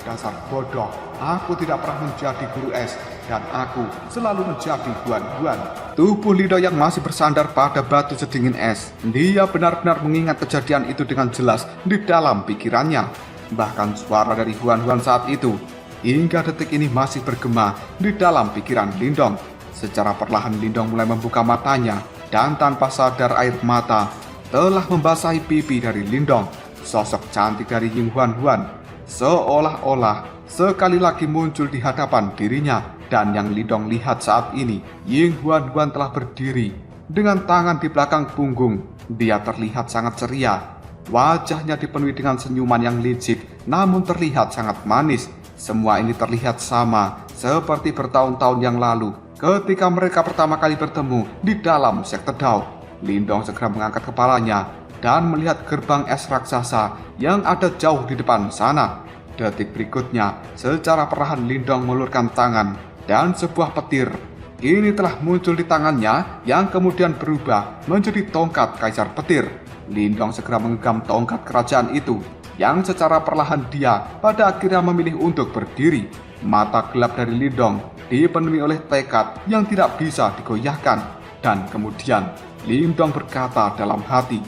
dasar bodoh, aku tidak pernah menjadi guru es, dan aku selalu menjadi Huan Huan." Tubuh Lindong yang masih bersandar pada batu sedingin es, dia benar-benar mengingat kejadian itu dengan jelas di dalam pikirannya. Bahkan suara dari Huan Huan saat itu, hingga detik ini masih bergema di dalam pikiran Lindong. Secara perlahan Lindong mulai membuka matanya, dan tanpa sadar air mata telah membasahi pipi dari Lindong. Sosok cantik dari Ying Huan Huan seolah-olah sekali lagi muncul di hadapan dirinya. Dan yang Lindong lihat saat ini, Ying Huan Huan telah berdiri dengan tangan di belakang punggung. Dia terlihat sangat ceria. Wajahnya dipenuhi dengan senyuman yang licik, namun terlihat sangat manis. Semua ini terlihat sama, seperti bertahun-tahun yang lalu, ketika mereka pertama kali bertemu di dalam sekte Dao. Lindong segera mengangkat kepalanya dan melihat gerbang es raksasa yang ada jauh di depan sana. Detik berikutnya, secara perlahan Lindong mengulurkan tangan dan sebuah petir kini telah muncul di tangannya yang kemudian berubah menjadi tongkat Kaisar Petir. Lindong segera menggenggam tongkat kerajaan itu yang secara perlahan dia pada akhirnya memilih untuk berdiri. Mata gelap dari Lindong dipenuhi oleh tekad yang tidak bisa digoyahkan. Dan kemudian Lindong berkata dalam hati,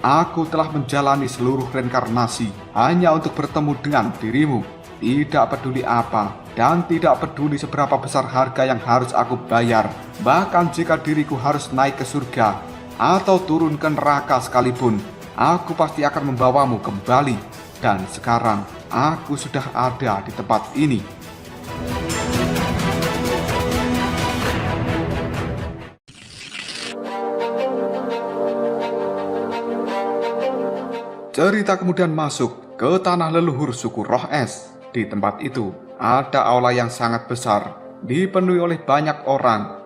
"Aku telah menjalani seluruh reinkarnasi hanya untuk bertemu dengan dirimu. Tidak peduli apa dan tidak peduli seberapa besar harga yang harus aku bayar. Bahkan jika diriku harus naik ke surga atau turun ke neraka sekalipun, aku pasti akan membawamu kembali. Dan sekarang aku sudah ada di tempat ini." Cerita kemudian masuk ke tanah leluhur suku Roh Es. Di tempat itu ada aula yang sangat besar, dipenuhi oleh banyak orang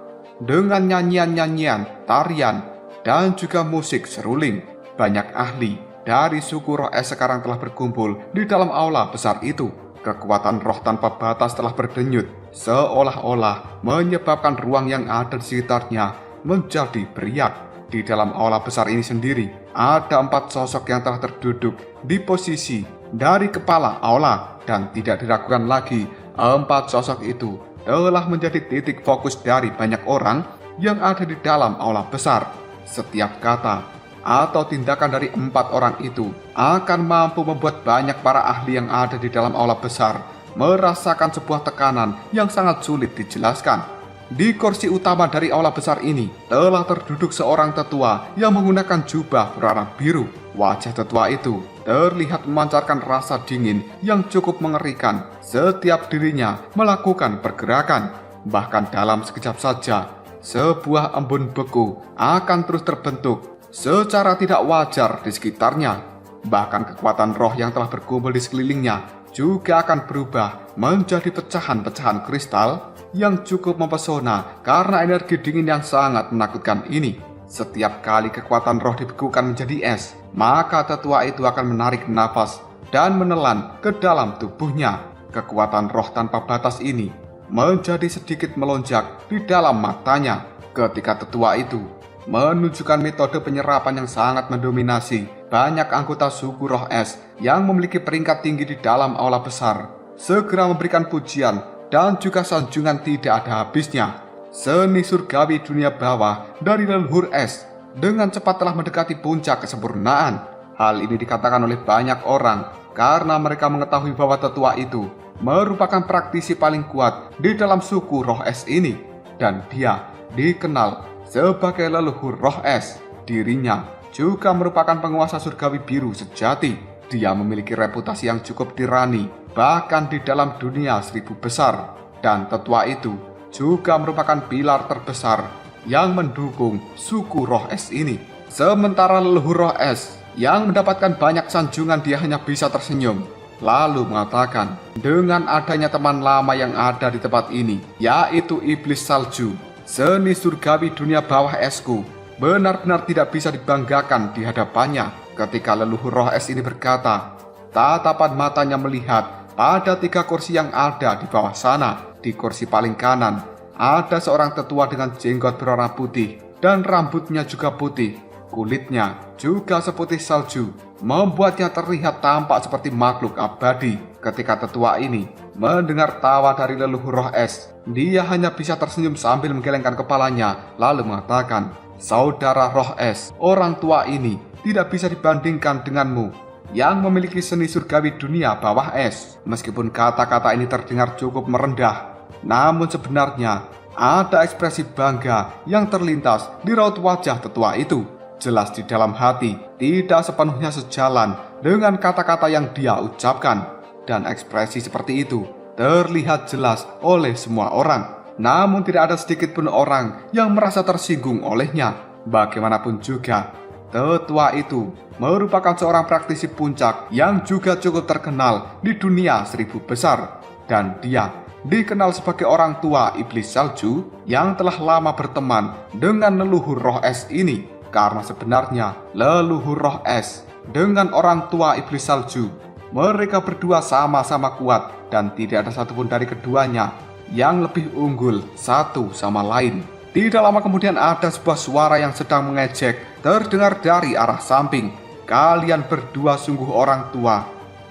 dengan nyanyian-nyanyian, tarian, dan juga musik seruling. Banyak ahli dari suku Roh Es sekarang telah berkumpul di dalam aula besar itu. Kekuatan roh tanpa batas telah berdenyut, seolah-olah menyebabkan ruang yang ada di sekitarnya menjadi beriak. Di dalam aula besar ini sendiri, ada 4 sosok yang telah terduduk di posisi dari kepala aula. Dan tidak diragukan lagi, 4 sosok itu telah menjadi titik fokus dari banyak orang yang ada di dalam aula besar. Setiap kata atau tindakan dari 4 orang itu akan mampu membuat banyak para ahli yang ada di dalam aula besar merasakan sebuah tekanan yang sangat sulit dijelaskan. Di kursi utama dari aula besar ini telah terduduk seorang tetua yang menggunakan jubah berwarna biru. Wajah tetua itu terlihat memancarkan rasa dingin yang cukup mengerikan setiap dirinya melakukan pergerakan. Bahkan dalam sekejap saja, sebuah embun beku akan terus terbentuk secara tidak wajar di sekitarnya. Bahkan kekuatan roh yang telah berkumpul di sekelilingnya juga akan berubah menjadi pecahan-pecahan kristal yang cukup mempesona karena energi dingin yang sangat menakutkan ini. Setiap kali kekuatan roh dibekukan menjadi es, maka tetua itu akan menarik nafas dan menelan ke dalam tubuhnya. Kekuatan roh tanpa batas ini menjadi sedikit melonjak di dalam matanya ketika tetua itu menunjukkan metode penyerapan yang sangat mendominasi banyak anggota suku Roh Es yang memiliki peringkat tinggi di dalam aula besar. Segera memberikan pujian dan juga sanjungan tidak ada habisnya. Seni surgawi dunia bawah dari leluhur es dengan cepat telah mendekati puncak kesempurnaan. Hal ini dikatakan oleh banyak orang karena mereka mengetahui bahwa tetua itu merupakan praktisi paling kuat di dalam suku Roh Es ini. Dan dia dikenal sebagai leluhur Roh Es. Dirinya juga merupakan penguasa surgawi biru sejati. Dia memiliki reputasi yang cukup tirani bahkan di dalam dunia 1000 besar. Dan tetua itu juga merupakan pilar terbesar yang mendukung suku Roh Es ini. Sementara leluhur Roh Es yang mendapatkan banyak sanjungan, dia hanya bisa tersenyum lalu mengatakan, dengan adanya teman lama yang ada di tempat ini, yaitu Iblis Salju, seni surgawi dunia bawah esku benar-benar tidak bisa dibanggakan di hadapannya. Ketika leluhur Roh Es ini berkata, tatapan matanya melihat pada 3 kursi yang ada di bawah sana. Di kursi paling kanan ada seorang tetua dengan jenggot berwarna putih dan rambutnya juga putih. Kulitnya juga seputih salju, membuatnya terlihat tampak seperti makhluk abadi. Ketika tetua ini mendengar tawa dari leluhur Roh Es, dia hanya bisa tersenyum sambil menggelengkan kepalanya lalu mengatakan, "Saudara Roh Es, orang tua ini tidak bisa dibandingkan denganmu yang memiliki seni surgawi dunia bawah es." Meskipun kata-kata ini terdengar cukup merendah, namun sebenarnya ada ekspresi bangga yang terlintas di raut wajah tetua itu. Jelas di dalam hati tidak sepenuhnya sejalan dengan kata-kata yang dia ucapkan. Dan ekspresi seperti itu terlihat jelas oleh semua orang. Namun tidak ada sedikit pun orang yang merasa tersinggung olehnya. Bagaimanapun juga, tetua itu merupakan seorang praktisi puncak yang juga cukup terkenal di dunia 1000 besar. Dan dia dikenal sebagai orang tua iblis salju yang telah lama berteman dengan leluhur roh es ini. Karena sebenarnya leluhur roh es dengan orang tua iblis salju, mereka berdua sama-sama kuat dan tidak ada satupun dari keduanya yang lebih unggul satu sama lain. Tidak lama kemudian ada sebuah suara yang sedang mengejek terdengar dari arah samping. Kalian berdua sungguh orang tua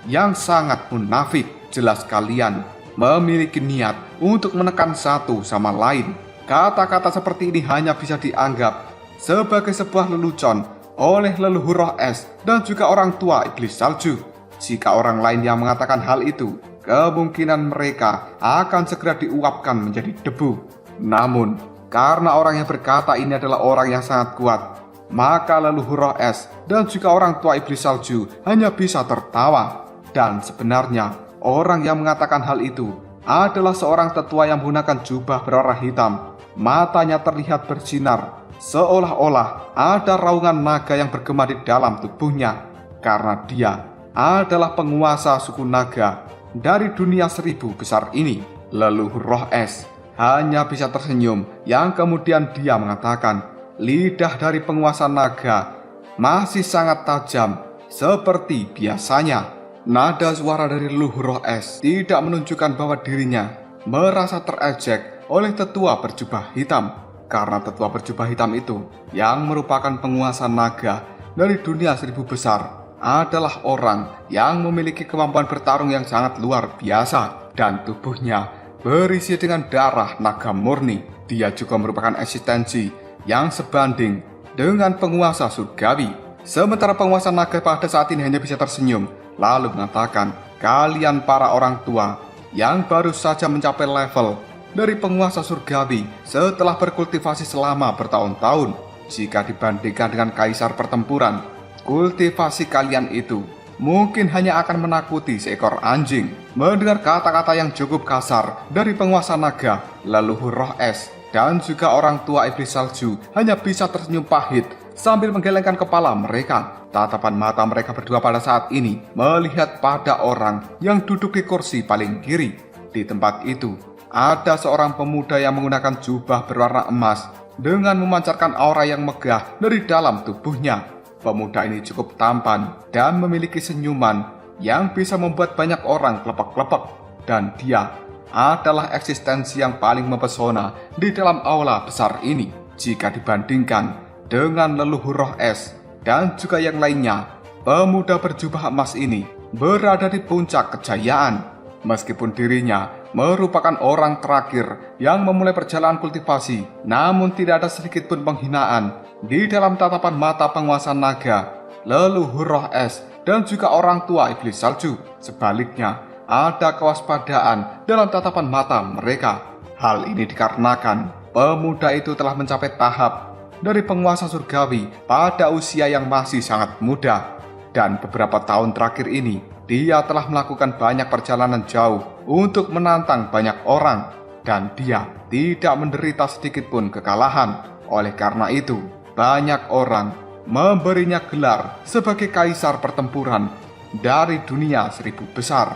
yang sangat munafik. Jelas kalian memiliki niat untuk menekan satu sama lain. Kata-kata seperti ini hanya bisa dianggap sebagai sebuah lelucon oleh leluhur roh es dan juga orang tua iblis salju. Jika orang lain yang mengatakan hal itu, kemungkinan mereka akan segera diuapkan menjadi debu. Namun, karena orang yang berkata ini adalah orang yang sangat kuat, maka leluhur roh es dan juga orang tua iblis salju hanya bisa tertawa. Dan sebenarnya, orang yang mengatakan hal itu adalah seorang tetua yang menggunakan jubah berwarna hitam. Matanya terlihat bersinar, seolah-olah ada raungan naga yang bergema di dalam tubuhnya. Karena dia adalah penguasa suku naga dari dunia 1000 besar ini. Leluhur roh es hanya bisa tersenyum, yang kemudian dia mengatakan, lidah dari penguasa naga masih sangat tajam seperti biasanya. Nada suara dari leluhur roh es tidak menunjukkan bahwa dirinya merasa terejek oleh tetua berjubah hitam. Karena tetua berjubah hitam itu yang merupakan penguasa naga dari dunia 1000 besar adalah orang yang memiliki kemampuan bertarung yang sangat luar biasa dan tubuhnya berisi dengan darah naga murni. Dia juga merupakan eksistensi yang sebanding dengan penguasa surgawi. Sementara penguasa naga pada saat ini hanya bisa tersenyum lalu mengatakan, kalian para orang tua yang baru saja mencapai level dari penguasa surgawi setelah berkultivasi selama bertahun-tahun. Jika dibandingkan dengan kaisar pertempuran, kultivasi kalian itu mungkin hanya akan menakuti seekor anjing. Mendengar kata-kata yang cukup kasar dari penguasa naga, leluhur roh es, dan juga orang tua iblis salju hanya bisa tersenyum pahit sambil menggelengkan kepala mereka. Tatapan mata mereka berdua pada saat ini melihat pada orang yang duduk di kursi paling kiri. Di tempat itu, ada seorang pemuda yang menggunakan jubah berwarna emas dengan memancarkan aura yang megah dari dalam tubuhnya. Pemuda ini cukup tampan dan memiliki senyuman yang bisa membuat banyak orang kelepek-kelepek. Dan dia adalah eksistensi yang paling mempesona di dalam aula besar ini. Jika dibandingkan dengan leluhur roh es dan juga yang lainnya, pemuda berjubah emas ini berada di puncak kejayaan. Meskipun dirinya merupakan orang terakhir yang memulai perjalanan kultivasi, namun tidak ada sedikit pun penghinaan di dalam tatapan mata penguasa naga, leluhur roh es, dan juga orang tua iblis salju. Sebaliknya, ada kewaspadaan dalam tatapan mata mereka. Hal ini dikarenakan pemuda itu telah mencapai tahap dari penguasa surgawi pada usia yang masih sangat muda. Dan beberapa tahun terakhir ini, dia telah melakukan banyak perjalanan jauh untuk menantang banyak orang. Dan dia tidak menderita sedikit pun kekalahan. Oleh karena itu, banyak orang memberinya gelar sebagai kaisar pertempuran dari dunia 1000 besar.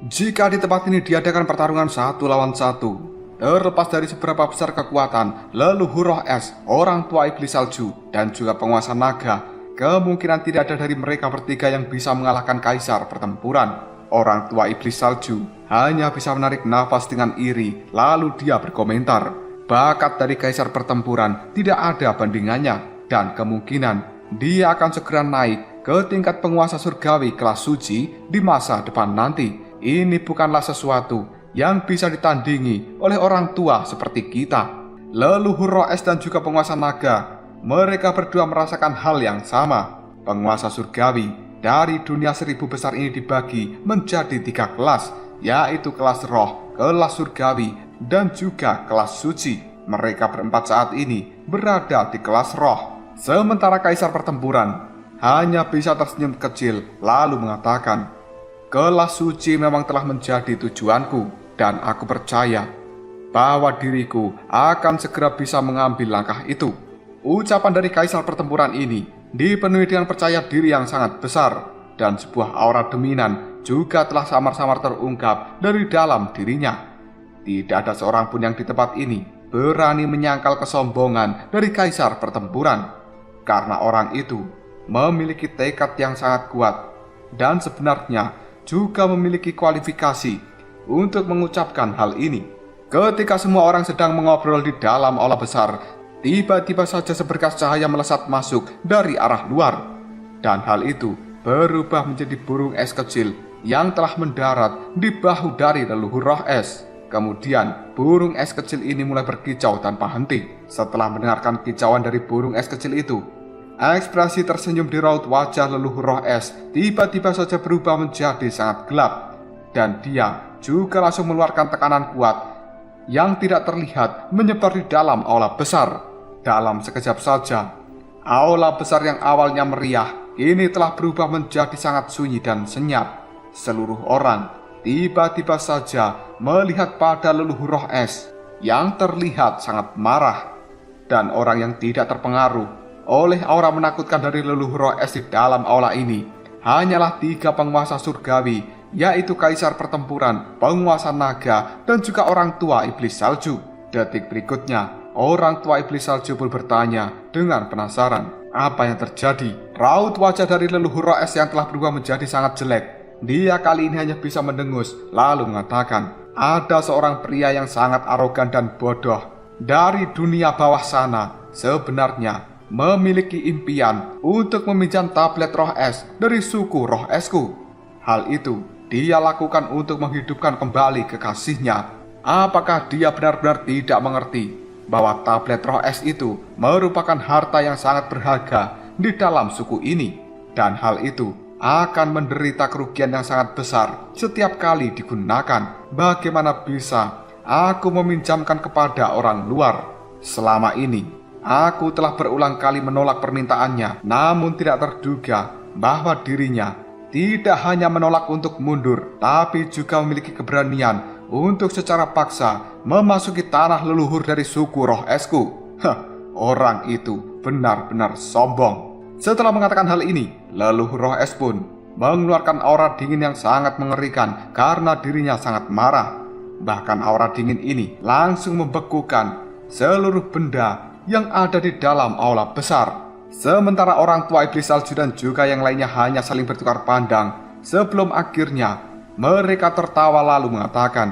Jika di tempat ini diadakan pertarungan 1 lawan 1, terlepas dari seberapa besar kekuatan leluhur roh es, orang tua iblis salju, dan juga penguasa naga, kemungkinan tidak ada dari mereka bertiga yang bisa mengalahkan kaisar pertempuran. Orang tua iblis salju hanya bisa menarik nafas dengan iri, lalu dia berkomentar, bakat dari kaisar pertempuran tidak ada bandingannya, dan kemungkinan dia akan segera naik ke tingkat penguasa surgawi kelas suci di masa depan nanti. Ini bukanlah sesuatu yang bisa ditandingi oleh orang tua seperti kita. Leluhur roh es dan juga penguasa naga, mereka berdua merasakan hal yang sama. Penguasa surgawi dari dunia 1000 besar ini dibagi menjadi 3 kelas, yaitu kelas roh, kelas surgawi, dan juga kelas suci. Mereka berempat saat ini berada di kelas roh. Sementara kaisar pertempuran hanya bisa tersenyum kecil lalu mengatakan, "Kelas suci memang telah menjadi tujuanku dan aku percaya bahwa diriku akan segera bisa mengambil langkah itu." Ucapan dari kaisar pertempuran ini dipenuhi dengan percaya diri yang sangat besar, dan sebuah aura dominan juga telah samar-samar terungkap dari dalam dirinya. Tidak ada seorang pun yang di tempat ini berani menyangkal kesombongan dari kaisar pertempuran, karena orang itu memiliki tekad yang sangat kuat dan sebenarnya juga memiliki kualifikasi untuk mengucapkan hal ini. Ketika semua orang sedang mengobrol di dalam aula besar, tiba-tiba saja seberkas cahaya melesat masuk dari arah luar, dan hal itu berubah menjadi burung es kecil yang telah mendarat di bahu dari leluhur roh es. Kemudian burung es kecil ini mulai berkicau tanpa henti. Setelah mendengarkan kicauan dari burung es kecil itu, ekspresi tersenyum di raut wajah leluhur roh es tiba-tiba saja berubah menjadi sangat gelap, dan dia juga langsung mengeluarkan tekanan kuat yang tidak terlihat menyebar di dalam aula besar. Dalam sekejap saja, aula besar yang awalnya meriah kini telah berubah menjadi sangat sunyi dan senyap. Seluruh orang tiba-tiba saja melihat pada leluhur roh es yang terlihat sangat marah, dan orang yang tidak terpengaruh oleh aura menakutkan dari leluhur roh es di dalam aula ini hanyalah 3 penguasa surgawi, yaitu kaisar pertempuran, penguasa naga, dan juga orang tua iblis salju. Detik berikutnya, orang tua iblis salju pun bertanya dengan penasaran, apa yang terjadi? Raut wajah dari leluhur roh es yang telah berubah menjadi sangat jelek. Dia kali ini hanya bisa mendengus lalu mengatakan, ada seorang pria yang sangat arogan dan bodoh dari dunia bawah sana sebenarnya memiliki impian untuk meminjam tablet roh es dari suku roh esku. Hal itu dia lakukan untuk menghidupkan kembali kekasihnya. Apakah dia benar-benar tidak mengerti bahwa tablet roh es itu merupakan harta yang sangat berharga di dalam suku ini, dan hal itu akan menderita kerugian yang sangat besar setiap kali digunakan? Bagaimana bisa aku meminjamkan kepada orang luar? Selama ini aku telah berulang kali menolak permintaannya, namun tidak terduga bahwa dirinya tidak hanya menolak untuk mundur, tapi juga memiliki keberanian untuk secara paksa memasuki tanah leluhur dari suku roh esku. Orang itu benar-benar sombong. Setelah mengatakan hal ini, leluhur roh es pun mengeluarkan aura dingin yang sangat mengerikan karena dirinya sangat marah. Bahkan aura dingin ini langsung membekukan seluruh benda yang ada di dalam aula besar. Sementara orang tua iblis salju dan juga yang lainnya hanya saling bertukar pandang sebelum akhirnya mereka tertawa lalu mengatakan,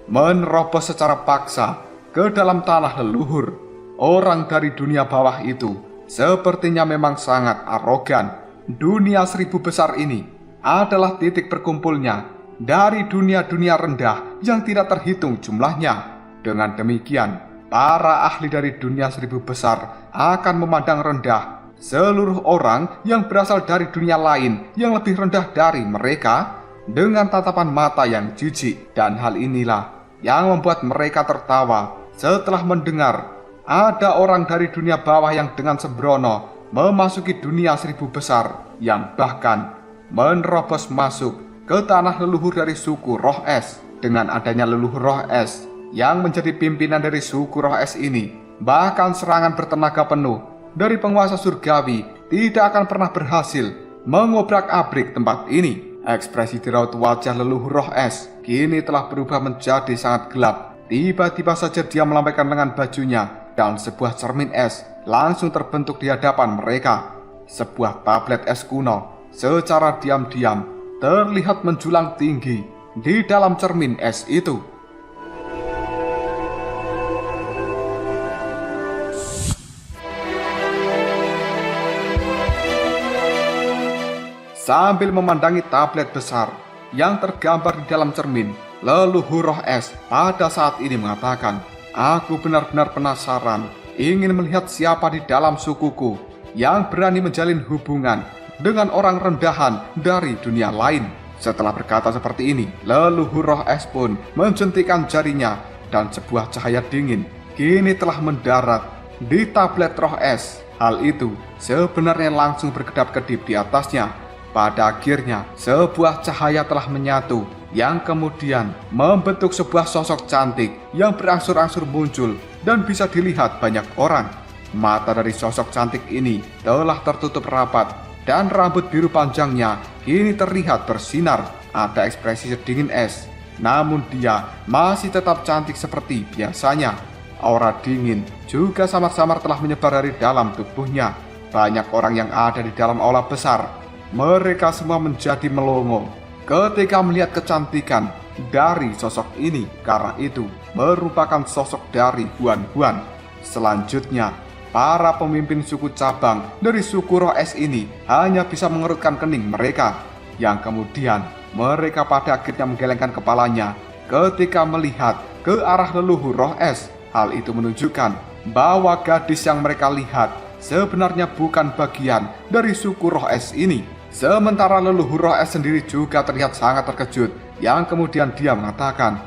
menerobos secara paksa ke dalam tanah leluhur. Orang dari dunia bawah itu sepertinya memang sangat arogan. Dunia 1000 besar ini adalah titik berkumpulnya dari dunia-dunia rendah yang tidak terhitung jumlahnya. Dengan demikian, para ahli dari dunia 1000 besar akan memandang rendah seluruh orang yang berasal dari dunia lain yang lebih rendah dari mereka dengan tatapan mata yang jijik. Dan hal inilah yang membuat mereka tertawa setelah mendengar ada orang dari dunia bawah yang dengan sembrono memasuki dunia 1000 besar, yang bahkan menerobos masuk ke tanah leluhur dari suku roh es. Dengan adanya leluhur roh es yang menjadi pimpinan dari suku roh es ini, bahkan serangan bertenaga penuh dari penguasa surgawi tidak akan pernah berhasil mengobrak-abrik tempat ini. Ekspresi di raut wajah leluhur roh es kini telah berubah menjadi sangat gelap. Tiba-tiba saja dia melambaikan lengan bajunya dan sebuah cermin es langsung terbentuk di hadapan mereka. Sebuah tablet es kuno secara diam-diam terlihat menjulang tinggi di dalam cermin es itu. Sambil memandangi tablet besar yang tergambar di dalam cermin, leluhur roh es pada saat ini mengatakan, aku benar-benar penasaran, ingin melihat siapa di dalam sukuku yang berani menjalin hubungan dengan orang rendahan dari dunia lain. Setelah berkata seperti ini, leluhur roh es pun menjentikan jarinya dan sebuah cahaya dingin kini telah mendarat di tablet roh es. Hal itu sebenarnya langsung berkedap-kedip di atasnya. Pada akhirnya, sebuah cahaya telah menyatu yang kemudian membentuk sebuah sosok cantik yang berangsur-angsur muncul dan bisa dilihat banyak orang. Mata dari sosok cantik ini telah tertutup rapat dan rambut biru panjangnya kini terlihat bersinar. Ada ekspresi sedingin es, namun dia masih tetap cantik seperti biasanya. Aura dingin juga samar-samar telah menyebar dari dalam tubuhnya. Banyak orang yang ada di dalam aula besar. Mereka semua menjadi melongo ketika melihat kecantikan dari sosok ini, karena itu merupakan sosok dari Huan-Huan. Selanjutnya, para pemimpin suku cabang dari suku roh es ini hanya bisa mengerutkan kening mereka, yang kemudian mereka pada akhirnya menggelengkan kepalanya ketika melihat ke arah leluhur roh es. Hal itu menunjukkan bahwa gadis yang mereka lihat sebenarnya bukan bagian dari suku roh es ini. Sementara leluhur roh es sendiri juga terlihat sangat terkejut, yang kemudian dia mengatakan,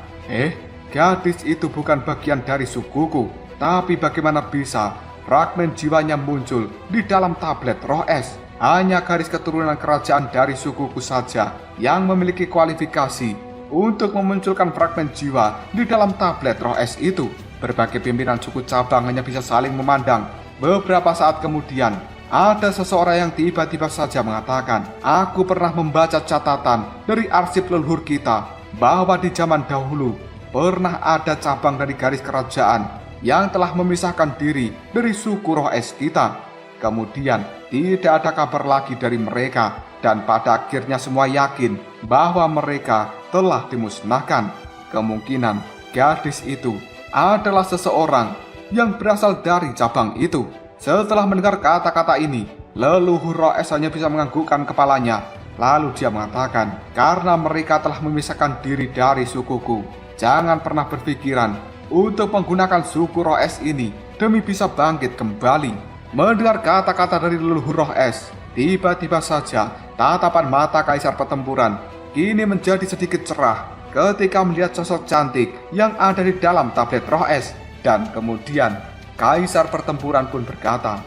gadis itu bukan bagian dari sukuku, tapi bagaimana bisa fragmen jiwanya muncul di dalam tablet roh es? Hanya garis keturunan kerajaan dari sukuku saja yang memiliki kualifikasi untuk memunculkan fragmen jiwa di dalam tablet roh es itu. Berbagai pimpinan suku cabang hanya bisa saling memandang. Beberapa saat kemudian, ada seseorang yang tiba-tiba saja mengatakan, aku pernah membaca catatan dari arsip leluhur kita bahwa di zaman dahulu pernah ada cabang dari garis kerajaan yang telah memisahkan diri dari suku roh es kita. Kemudian tidak ada kabar lagi dari mereka, dan pada akhirnya semua yakin bahwa mereka telah dimusnahkan. Kemungkinan gadis itu adalah seseorang yang berasal dari cabang itu. Setelah mendengar kata-kata ini, leluhur roh es hanya bisa menganggukkan kepalanya. Lalu dia mengatakan, karena mereka telah memisahkan diri dari sukuku, jangan pernah berpikiran untuk menggunakan suku roh es ini demi bisa bangkit kembali. Mendengar kata-kata dari leluhur roh es, tiba-tiba saja tatapan mata kaisar pertempuran kini menjadi sedikit cerah ketika melihat sosok cantik yang ada di dalam tablet roh es. Dan kemudian kaisar pertempuran pun berkata,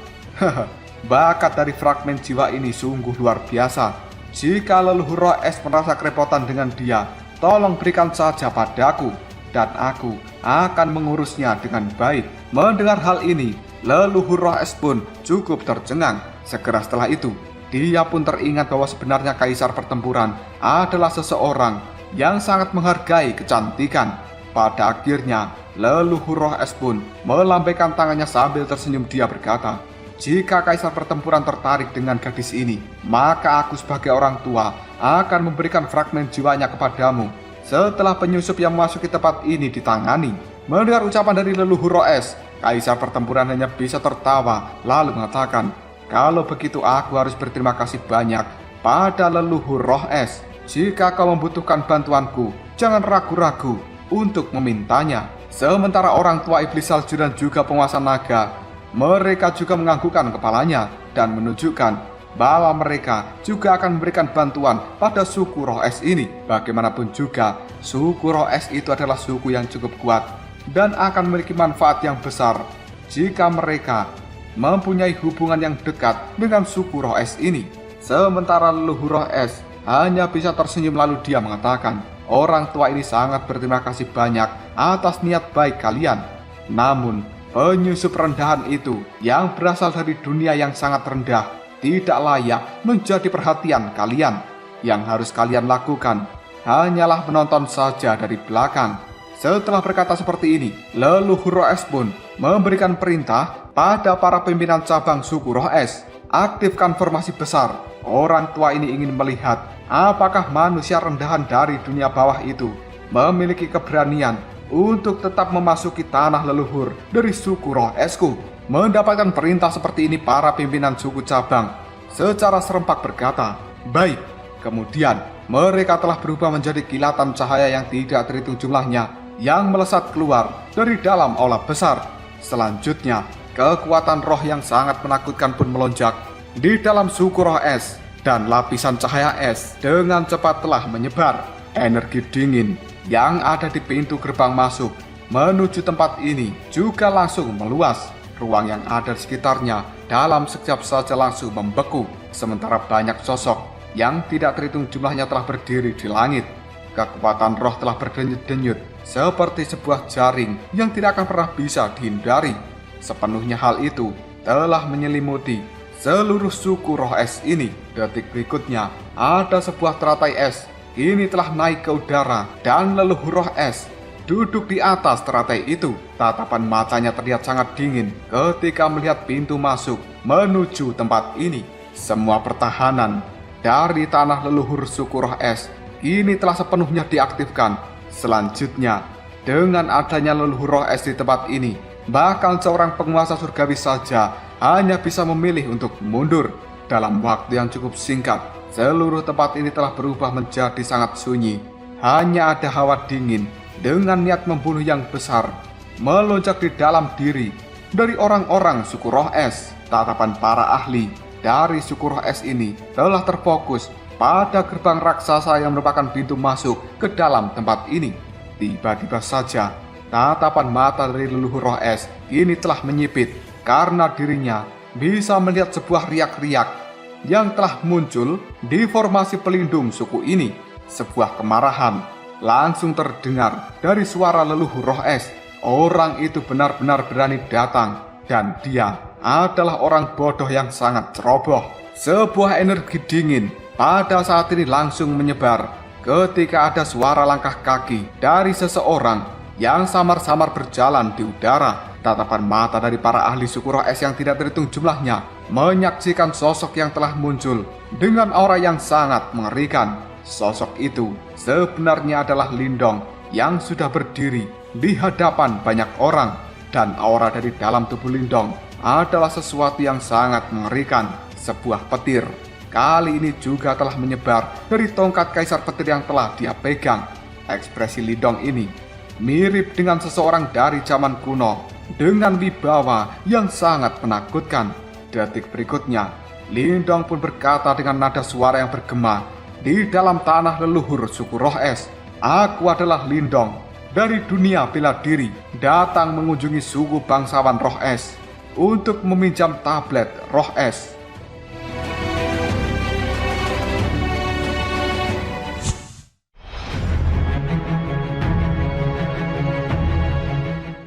bakat dari fragmen jiwa ini sungguh luar biasa. Jika leluhur roh es merasa kerepotan dengan dia, tolong berikan saja padaku, dan aku akan mengurusnya dengan baik. Mendengar hal ini, leluhur roh es pun cukup tercengang. Segera setelah itu, dia pun teringat bahwa sebenarnya kaisar pertempuran adalah seseorang yang sangat menghargai kecantikan. Pada akhirnya, leluhur roh es pun melambaikan tangannya sambil tersenyum. Dia berkata, jika kaisar pertempuran tertarik dengan gadis ini, maka aku sebagai orang tua akan memberikan fragmen jiwanya kepadamu. Setelah penyusup yang memasuki tempat ini ditangani, mendengar ucapan dari leluhur roh es, kaisar pertempuran hanya bisa tertawa lalu mengatakan, kalau begitu aku harus berterima kasih banyak pada leluhur roh es. Jika kau membutuhkan bantuanku, jangan ragu-ragu untuk memintanya. Sementara orang tua iblis salju dan juga penguasa naga, mereka juga menganggukkan kepalanya dan menunjukkan bahwa mereka juga akan memberikan bantuan pada suku roh es ini. Bagaimanapun juga, suku roh es itu adalah suku yang cukup kuat dan akan memiliki manfaat yang besar jika mereka mempunyai hubungan yang dekat dengan suku roh es ini. Sementara leluhur roh es hanya bisa tersenyum lalu dia mengatakan, orang tua ini sangat berterima kasih banyak atas niat baik kalian. Namun, penyusup rendahan itu yang berasal dari dunia yang sangat rendah tidak layak menjadi perhatian kalian. Yang harus kalian lakukan hanyalah menonton saja dari belakang. Setelah berkata seperti ini, leluhur roh es pun memberikan perintah pada para pimpinan cabang suku roh es. Aktifkan formasi besar. Orang tua ini ingin melihat apakah manusia rendahan dari dunia bawah itu memiliki keberanian untuk tetap memasuki tanah leluhur dari suku roh esku. Mendapatkan perintah seperti ini, para pimpinan suku cabang secara serempak berkata, baik. Kemudian mereka telah berubah menjadi kilatan cahaya yang tidak terhitung jumlahnya yang melesat keluar dari dalam aula besar. Selanjutnya, kekuatan roh yang sangat menakutkan pun melonjak di dalam suku roh es, dan lapisan cahaya es dengan cepat telah menyebar. Energi dingin yang ada di pintu gerbang masuk menuju tempat ini juga langsung meluas. Ruang yang ada di sekitarnya dalam sekejap saja langsung membeku, sementara banyak sosok yang tidak terhitung jumlahnya telah berdiri di langit. Kekuatan roh telah berdenyut-denyut seperti sebuah jaring yang tidak akan pernah bisa dihindari. Sepenuhnya hal itu telah menyelimuti seluruh suku roh es ini. Detik berikutnya, ada sebuah teratai es kini telah naik ke udara dan leluhur roh es duduk di atas teratai itu. Tatapan matanya terlihat sangat dingin ketika melihat pintu masuk menuju tempat ini. Semua pertahanan dari tanah leluhur suku roh es kini telah sepenuhnya diaktifkan. Selanjutnya, dengan adanya leluhur roh es di tempat ini, bahkan seorang penguasa surgawi saja hanya bisa memilih untuk mundur. Dalam waktu yang cukup singkat, seluruh tempat ini telah berubah menjadi sangat sunyi. Hanya ada hawa dingin dengan niat membunuh yang besar melonjak di dalam diri dari orang-orang suku roh es. Tatapan para ahli dari suku roh es ini telah terfokus pada gerbang raksasa yang merupakan pintu masuk ke dalam tempat ini. Tiba-tiba saja, tatapan mata dari leluhur roh es kini telah menyipit karena dirinya bisa melihat sebuah riak-riak yang telah muncul di formasi pelindung suku ini. Sebuah kemarahan langsung terdengar dari suara leluhur roh es. Orang itu benar-benar berani datang, dan dia adalah orang bodoh yang sangat ceroboh. Sebuah energi dingin pada saat ini langsung menyebar ketika ada suara langkah kaki dari seseorang yang samar-samar berjalan di udara. Tatapan mata dari para ahli suku roh es yang tidak terhitung jumlahnya menyaksikan sosok yang telah muncul dengan aura yang sangat mengerikan. Sosok itu sebenarnya adalah Lindong yang sudah berdiri di hadapan banyak orang, dan aura dari dalam tubuh Lindong adalah sesuatu yang sangat mengerikan. Sebuah petir kali ini juga telah menyebar dari tongkat kaisar petir yang telah dia pegang. Ekspresi Lindong ini mirip dengan seseorang dari zaman kuno dengan wibawa yang sangat menakutkan. Detik berikutnya, Lindong pun berkata dengan nada suara yang bergema di dalam tanah leluhur suku roh es, "Aku adalah Lindong dari dunia bela diri, datang mengunjungi suku bangsawan roh es untuk meminjam tablet roh es."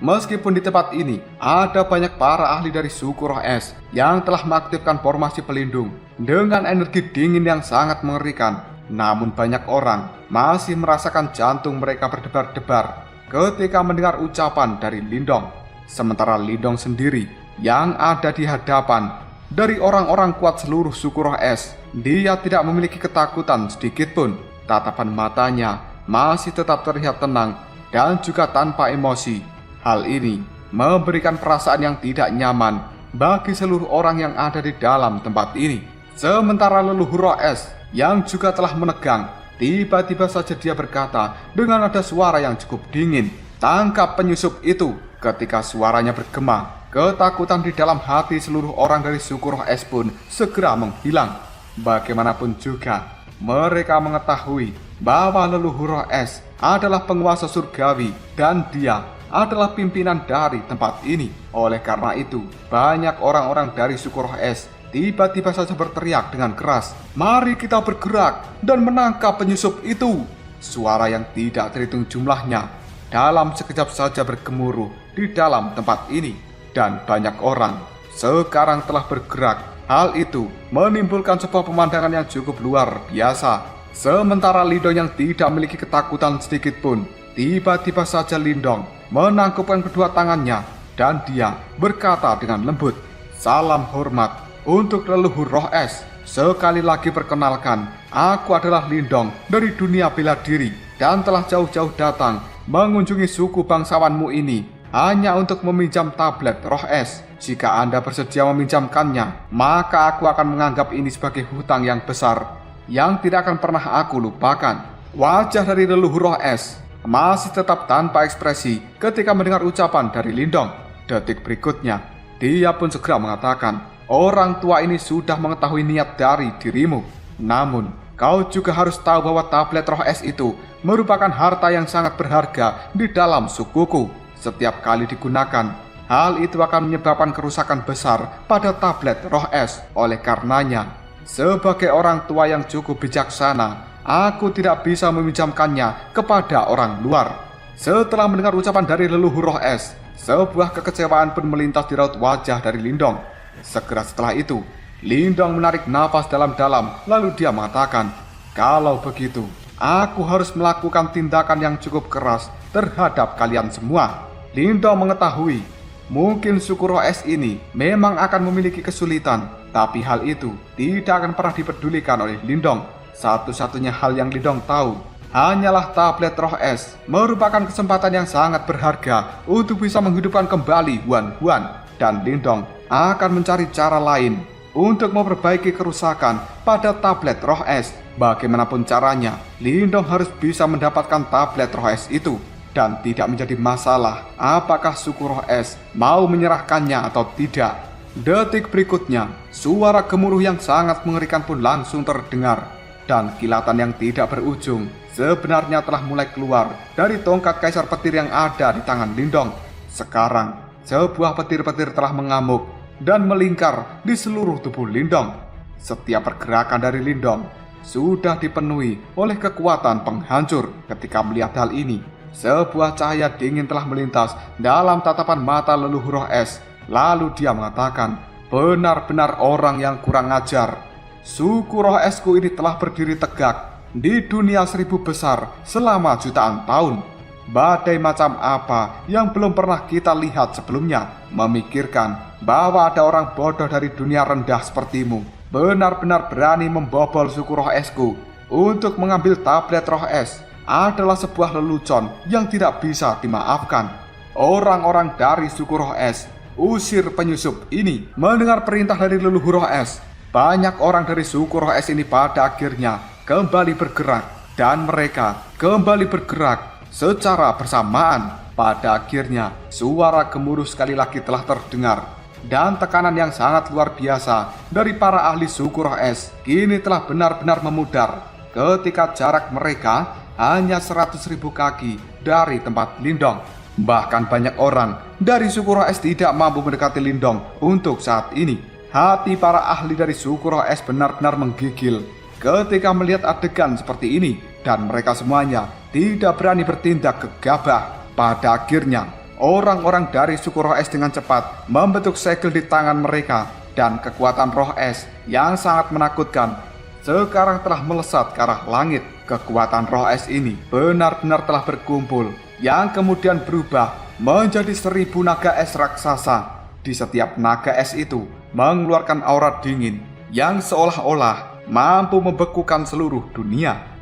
Meskipun di tempat ini ada banyak para ahli dari suku roh es yang telah mengaktifkan formasi pelindung dengan energi dingin yang sangat mengerikan, namun banyak orang masih merasakan jantung mereka berdebar-debar ketika mendengar ucapan dari Lindong. Sementara Lindong sendiri yang ada di hadapan dari orang-orang kuat seluruh suku roh es, dia tidak memiliki ketakutan sedikitpun. Tatapan matanya masih tetap terlihat tenang dan juga tanpa emosi. Hal ini memberikan perasaan yang tidak nyaman bagi seluruh orang yang ada di dalam tempat ini. Sementara leluhur roh es yang juga telah menegang, tiba-tiba saja dia berkata dengan nada suara yang cukup dingin, "Tangkap penyusup itu." Ketika suaranya bergema, ketakutan di dalam hati seluruh orang dari suku roh es pun segera menghilang. Bagaimanapun juga, mereka mengetahui bahwa leluhur roh es adalah penguasa surgawi dan dia adalah pimpinan dari tempat ini. Oleh karena itu, banyak orang-orang dari suku roh es tiba-tiba saja berteriak dengan keras, "Mari kita bergerak dan menangkap penyusup itu." Suara yang tidak terhitung jumlahnya dalam sekejap saja bergemuruh di dalam tempat ini, dan banyak orang sekarang telah bergerak. Hal itu menimbulkan sebuah pemandangan yang cukup luar biasa. Sementara Lindong yang tidak memiliki ketakutan sedikit pun, tiba-tiba saja Lindong menangkupkan kedua tangannya dan dia berkata dengan lembut, "Salam hormat untuk leluhur roh es. Sekali lagi perkenalkan, aku adalah Lindong dari dunia bela diri dan telah jauh-jauh datang mengunjungi suku bangsawanmu ini hanya untuk meminjam tablet roh es. Jika Anda bersedia meminjamkannya, maka aku akan menganggap ini sebagai hutang yang besar yang tidak akan pernah aku lupakan." Wajah dari leluhur roh es masih tetap tanpa ekspresi ketika mendengar ucapan dari Lindong. Detik berikutnya, dia pun segera mengatakan, "Orang tua ini sudah mengetahui niat dari dirimu. Namun, kau juga harus tahu bahwa tablet roh es itu merupakan harta yang sangat berharga di dalam sukuku. Setiap kali digunakan, Hal itu akan menyebabkan kerusakan besar pada tablet roh es. Oleh karenanya, sebagai orang tua yang cukup bijaksana, aku tidak bisa meminjamkannya kepada orang luar. Setelah mendengar ucapan dari leluhur roh es, sebuah kekecewaan pun melintas di raut wajah dari Lindong. Segera setelah itu, Lindong menarik nafas dalam-dalam, lalu dia mengatakan, "Kalau begitu, aku harus melakukan tindakan yang cukup keras terhadap kalian semua." Lindong mengetahui, mungkin suku roh es ini memang akan memiliki kesulitan, tapi hal itu tidak akan pernah dipedulikan oleh Lindong. Satu-satunya hal yang Lindong tahu hanyalah tablet roh es merupakan kesempatan yang sangat berharga untuk bisa menghidupkan kembali Huan-Huan, dan Lindong akan mencari cara lain untuk memperbaiki kerusakan pada tablet roh es. Bagaimanapun caranya, Lindong harus bisa mendapatkan tablet roh es itu, dan tidak menjadi masalah apakah suku roh es mau menyerahkannya atau tidak. Detik berikutnya, suara gemuruh yang sangat mengerikan pun langsung terdengar, dan kilatan yang tidak berujung sebenarnya telah mulai keluar dari tongkat kaisar petir yang ada di tangan Lindong. Sekarang, sebuah petir-petir telah mengamuk dan melingkar di seluruh tubuh Lindong. Setiap pergerakan dari Lindong sudah dipenuhi oleh kekuatan penghancur. Ketika melihat hal ini, sebuah cahaya dingin telah melintas dalam tatapan mata leluhur roh es. Lalu dia mengatakan, "Benar-benar orang yang kurang ajar. Suku roh esku ini telah berdiri tegak di dunia 1000 besar selama jutaan tahun. Badai macam apa yang belum pernah kita lihat sebelumnya. Memikirkan bahwa ada orang bodoh dari dunia rendah sepertimu benar-benar berani membobol suku roh esku untuk mengambil tablet roh es adalah sebuah lelucon yang tidak bisa dimaafkan." Orang-orang dari suku roh es, usir penyusup ini. Mendengar perintah dari leluhur roh es, banyak orang dari suku roh es ini pada akhirnya kembali bergerak, dan mereka kembali bergerak secara bersamaan. Pada akhirnya, suara gemuruh sekali lagi telah terdengar, dan tekanan yang sangat luar biasa dari para ahli suku roh es kini telah benar-benar memudar ketika jarak mereka hanya 100.000 kaki dari tempat Lindong. Bahkan banyak orang dari suku roh es tidak mampu mendekati Lindong untuk saat ini. Hati para ahli dari suku roh es benar-benar menggigil ketika melihat adegan seperti ini, dan mereka semuanya tidak berani bertindak gegabah. Pada akhirnya, orang-orang dari suku roh es dengan cepat membentuk segel di tangan mereka, dan kekuatan roh es yang sangat menakutkan sekarang telah melesat ke arah langit. Kekuatan roh es ini benar-benar telah berkumpul, yang kemudian berubah menjadi 1000 naga es raksasa. Di setiap naga es itu mengeluarkan aura dingin yang seolah-olah mampu membekukan seluruh dunia.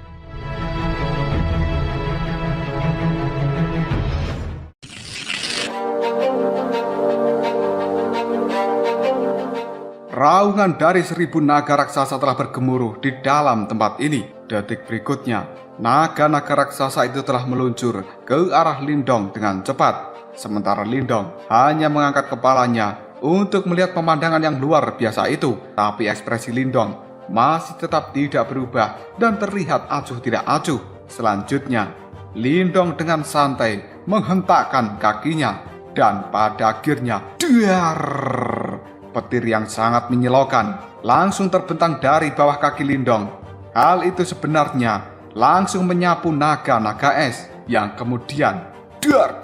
Raungan dari 1000 naga raksasa telah bergemuruh di dalam tempat ini. Detik berikutnya, naga-naga raksasa itu telah meluncur ke arah Lindong dengan cepat. Sementara Lindong hanya mengangkat kepalanya untuk melihat pemandangan yang luar biasa itu. Tapi ekspresi Lindong masih tetap tidak berubah dan terlihat acuh tidak acuh. Selanjutnya, Lindong dengan santai menghentakkan kakinya, dan pada akhirnya, dar! Petir yang sangat menyilaukan langsung terbentang dari bawah kaki Lindong. Hal itu sebenarnya langsung menyapu naga-naga es yang kemudian dar.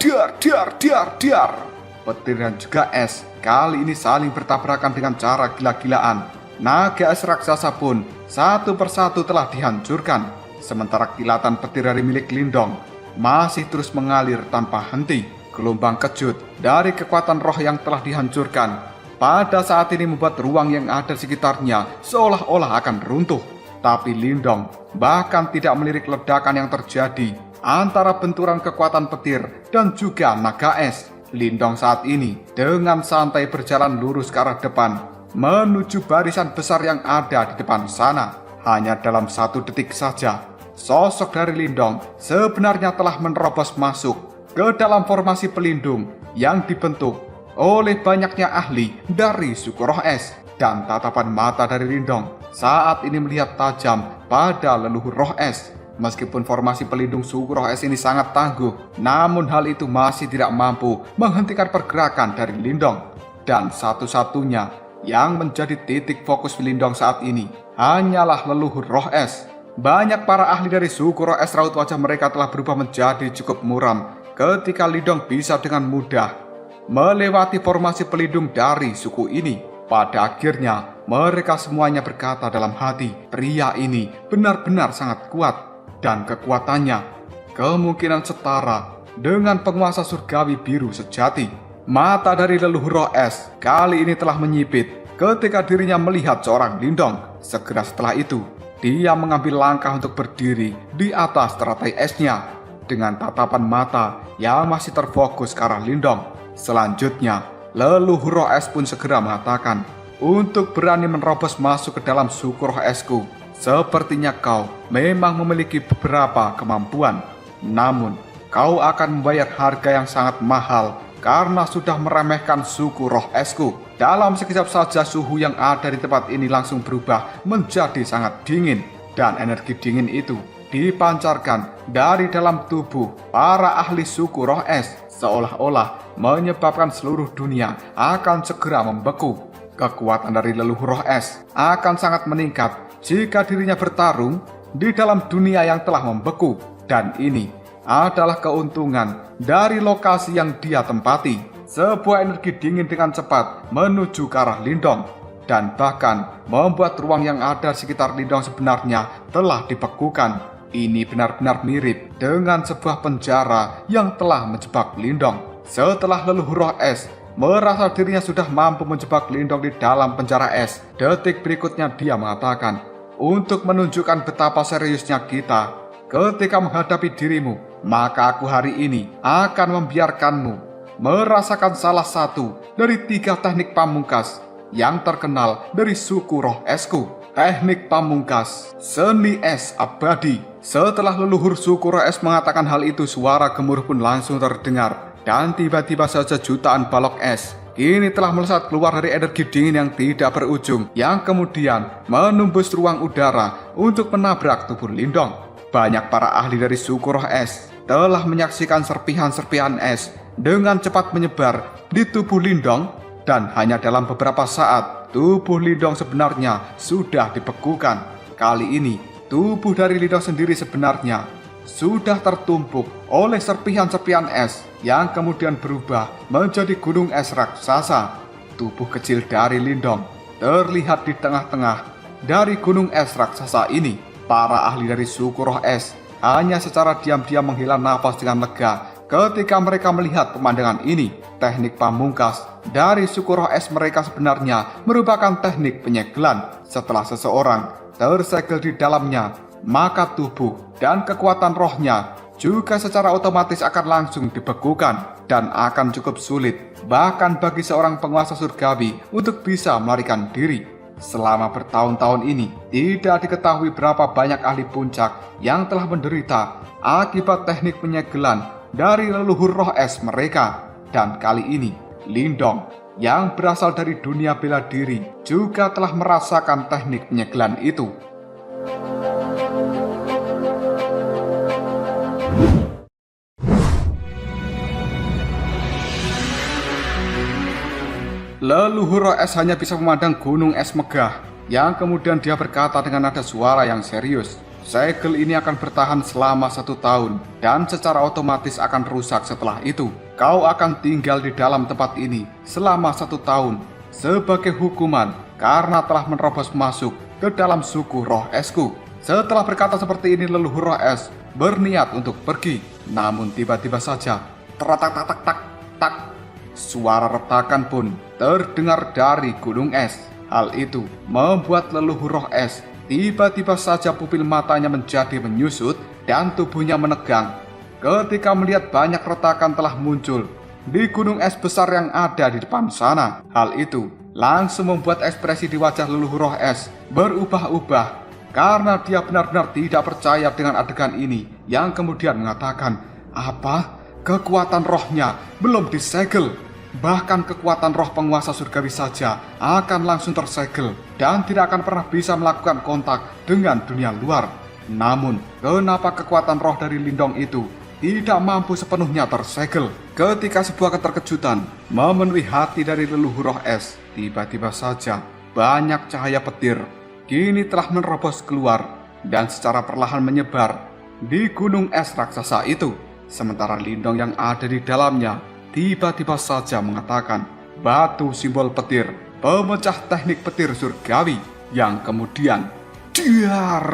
Petir dan juga es kali ini saling bertabrakan dengan cara gila-gilaan. Naga es raksasa pun satu persatu telah dihancurkan, sementara kilatan petir dari milik Lindong masih terus mengalir tanpa henti. Gelombang kejut dari kekuatan roh yang telah dihancurkan pada saat ini membuat ruang yang ada di sekitarnya seolah-olah akan runtuh. Tapi Lindong bahkan tidak melirik ledakan yang terjadi antara benturan kekuatan petir dan juga naga es. Lindong saat ini dengan santai berjalan lurus ke arah depan menuju barisan besar yang ada di depan sana. Hanya dalam 1 detik saja, sosok dari Lindong sebenarnya telah menerobos masuk ke dalam formasi pelindung yang dibentuk oleh banyaknya ahli dari suku roh es. Dan tatapan mata dari Lindong saat ini melihat tajam pada leluhur roh es. Meskipun formasi pelindung suku roh es ini sangat tangguh, namun hal itu masih tidak mampu menghentikan pergerakan dari Lindong. Dan satu-satunya yang menjadi titik fokus Lindong saat ini hanyalah leluhur roh es. Banyak para ahli dari suku roh es raut wajah mereka telah berubah menjadi cukup muram ketika Lindong bisa dengan mudah melewati formasi pelindung dari suku ini. Pada akhirnya, mereka semuanya berkata dalam hati, pria ini benar-benar sangat kuat, dan kekuatannya kemungkinan setara dengan penguasa surgawi biru sejati. Mata dari leluhur roh es kali ini telah menyipit ketika dirinya melihat seorang Lindong. Segera setelah itu, dia mengambil langkah untuk berdiri di atas teratai esnya dengan tatapan mata yang masih terfokus ke arah Lindong. Selanjutnya, leluhur roh es pun segera mengatakan, untuk berani menerobos masuk ke dalam suku roh esku, sepertinya kau memang memiliki beberapa kemampuan. Namun, kau akan membayar harga yang sangat mahal karena sudah meremehkan suku roh esku. Dalam sekejap saja suhu yang ada di tempat ini langsung berubah menjadi sangat dingin. Dan energi dingin itu dipancarkan dari dalam tubuh para ahli suku roh es, seolah-olah menyebabkan seluruh dunia akan segera membeku. Kekuatan dari leluhur roh es akan sangat meningkat jika dirinya bertarung di dalam dunia yang telah membeku. Dan ini adalah keuntungan dari lokasi yang dia tempati. Sebuah energi dingin dengan cepat menuju ke arah Lindong, dan bahkan membuat ruang yang ada di sekitar Lindong sebenarnya telah dibekukan. Ini benar-benar mirip dengan sebuah penjara yang telah menjebak Lindong. Setelah leluhur roh es merasa dirinya sudah mampu menjebak Lindong di dalam penjara es, detik berikutnya dia mengatakan, untuk menunjukkan betapa seriusnya kita ketika menghadapi dirimu, maka aku hari ini akan membiarkanmu merasakan salah satu dari 3 teknik pamungkas yang terkenal dari suku roh esku. Teknik pamungkas, seni es abadi. Setelah leluhur suku roh es mengatakan hal itu, suara gemuruh pun langsung terdengar. Dan tiba-tiba saja jutaan balok es kini telah melesat keluar dari energi dingin yang tidak berujung, yang kemudian menembus ruang udara untuk menabrak tubuh Lindong. Banyak para ahli dari suku roh es telah menyaksikan serpihan-serpihan es dengan cepat menyebar di tubuh Lindong, dan hanya dalam beberapa saat tubuh Lindong sebenarnya sudah dibekukan. Kali ini tubuh dari Lindong sendiri sebenarnya sudah tertumpuk oleh serpihan-serpihan es yang kemudian berubah menjadi gunung es raksasa. Tubuh kecil dari Lindong terlihat di tengah-tengah dari gunung es raksasa ini. Para ahli dari suku roh es hanya secara diam-diam menghela nafas dengan lega ketika mereka melihat pemandangan ini. Teknik pamungkas dari suku roh es mereka sebenarnya merupakan teknik penyegelan. Setelah seseorang tersegel di dalamnya, maka tubuh dan kekuatan rohnya juga secara otomatis akan langsung dibekukan, dan akan cukup sulit bahkan bagi seorang penguasa surgawi untuk bisa melarikan diri. Selama bertahun-tahun ini tidak diketahui berapa banyak ahli puncak yang telah menderita akibat teknik penyegelan dari leluhur roh es mereka. Dan kali ini Lindong yang berasal dari dunia bela diri juga telah merasakan teknik penyegelan itu. Leluhur roh es hanya bisa memandang gunung es megah, yang kemudian dia berkata dengan nada suara yang serius, segel ini akan bertahan selama 1 tahun, dan secara otomatis akan rusak setelah itu. Kau akan tinggal di dalam tempat ini selama 1 tahun, sebagai hukuman karena telah menerobos masuk ke dalam suku roh esku. Setelah berkata seperti ini, leluhur roh es berniat untuk pergi. Namun tiba-tiba saja, tak, suara retakan pun terdengar dari gunung es. Hal itu membuat leluhur roh es tiba-tiba saja pupil matanya menjadi menyusut dan tubuhnya menegang ketika melihat banyak retakan telah muncul di gunung es besar yang ada di depan sana. Hal itu langsung membuat ekspresi di wajah leluhur roh es berubah-ubah karena dia benar-benar tidak percaya dengan adegan ini, yang kemudian mengatakan, apa? Kekuatan rohnya belum disegel. Bahkan kekuatan roh penguasa surgawi saja akan langsung tersegel dan tidak akan pernah bisa melakukan kontak dengan dunia luar. Namun, kenapa kekuatan roh dari Lindong itu tidak mampu sepenuhnya tersegel? Ketika sebuah keterkejutan memenuhi hati dari leluhur roh es, tiba-tiba saja banyak cahaya petir kini telah menerobos keluar dan secara perlahan menyebar di gunung es raksasa itu. Sementara Lindong yang ada di dalamnya tiba-tiba saja mengatakan batu simbol petir, pemecah teknik petir surgawi, yang kemudian diar.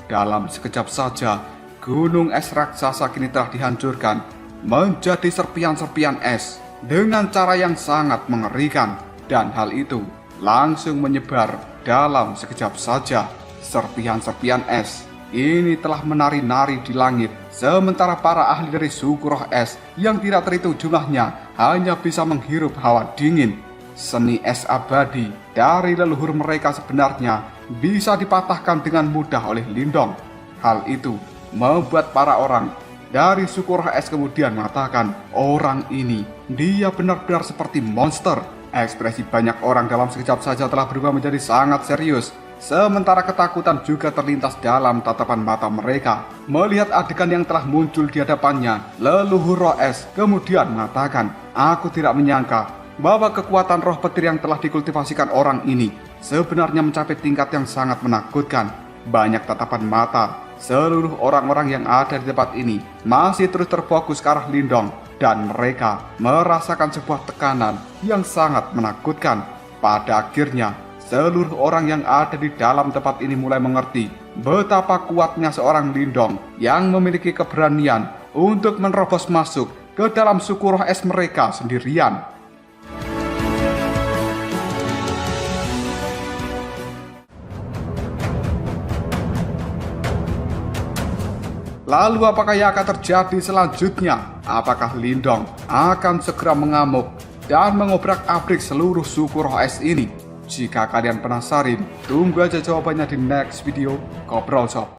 Dalam sekejap saja, gunung es raksasa kini telah dihancurkan menjadi serpian-serpian es dengan cara yang sangat mengerikan, dan hal itu langsung menyebar dalam sekejap saja. Serpian-serpian es ini telah menari-nari di langit, sementara para ahli dari suku roh es yang tidak terhitung jumlahnya hanya bisa menghirup hawa dingin. Seni es abadi dari leluhur mereka sebenarnya bisa dipatahkan dengan mudah oleh Lindong. Hal itu membuat para orang dari suku roh es kemudian mengatakan, orang ini, dia benar-benar seperti monster. Ekspresi banyak orang dalam sekejap saja telah berubah menjadi sangat serius. Sementara ketakutan juga terlintas dalam tatapan mata mereka. Melihat adegan yang telah muncul di hadapannya, leluhur roh es kemudian mengatakan, aku tidak menyangka bahwa kekuatan roh petir yang telah dikultivasikan orang ini sebenarnya mencapai tingkat yang sangat menakutkan. Banyak tatapan mata seluruh orang-orang yang ada di tempat ini masih terus terfokus ke arah Lindong, dan mereka merasakan sebuah tekanan yang sangat menakutkan. Pada akhirnya, seluruh orang yang ada di dalam tempat ini mulai mengerti betapa kuatnya seorang Lindong yang memiliki keberanian untuk menerobos masuk ke dalam suku roh es mereka sendirian. Lalu apakah yang akan terjadi selanjutnya? Apakah Lindong akan segera mengamuk dan mengobrak-abrik seluruh suku roh es ini? Jika kalian penasaran, tunggu aja jawabannya di next video Ngobrol Shop.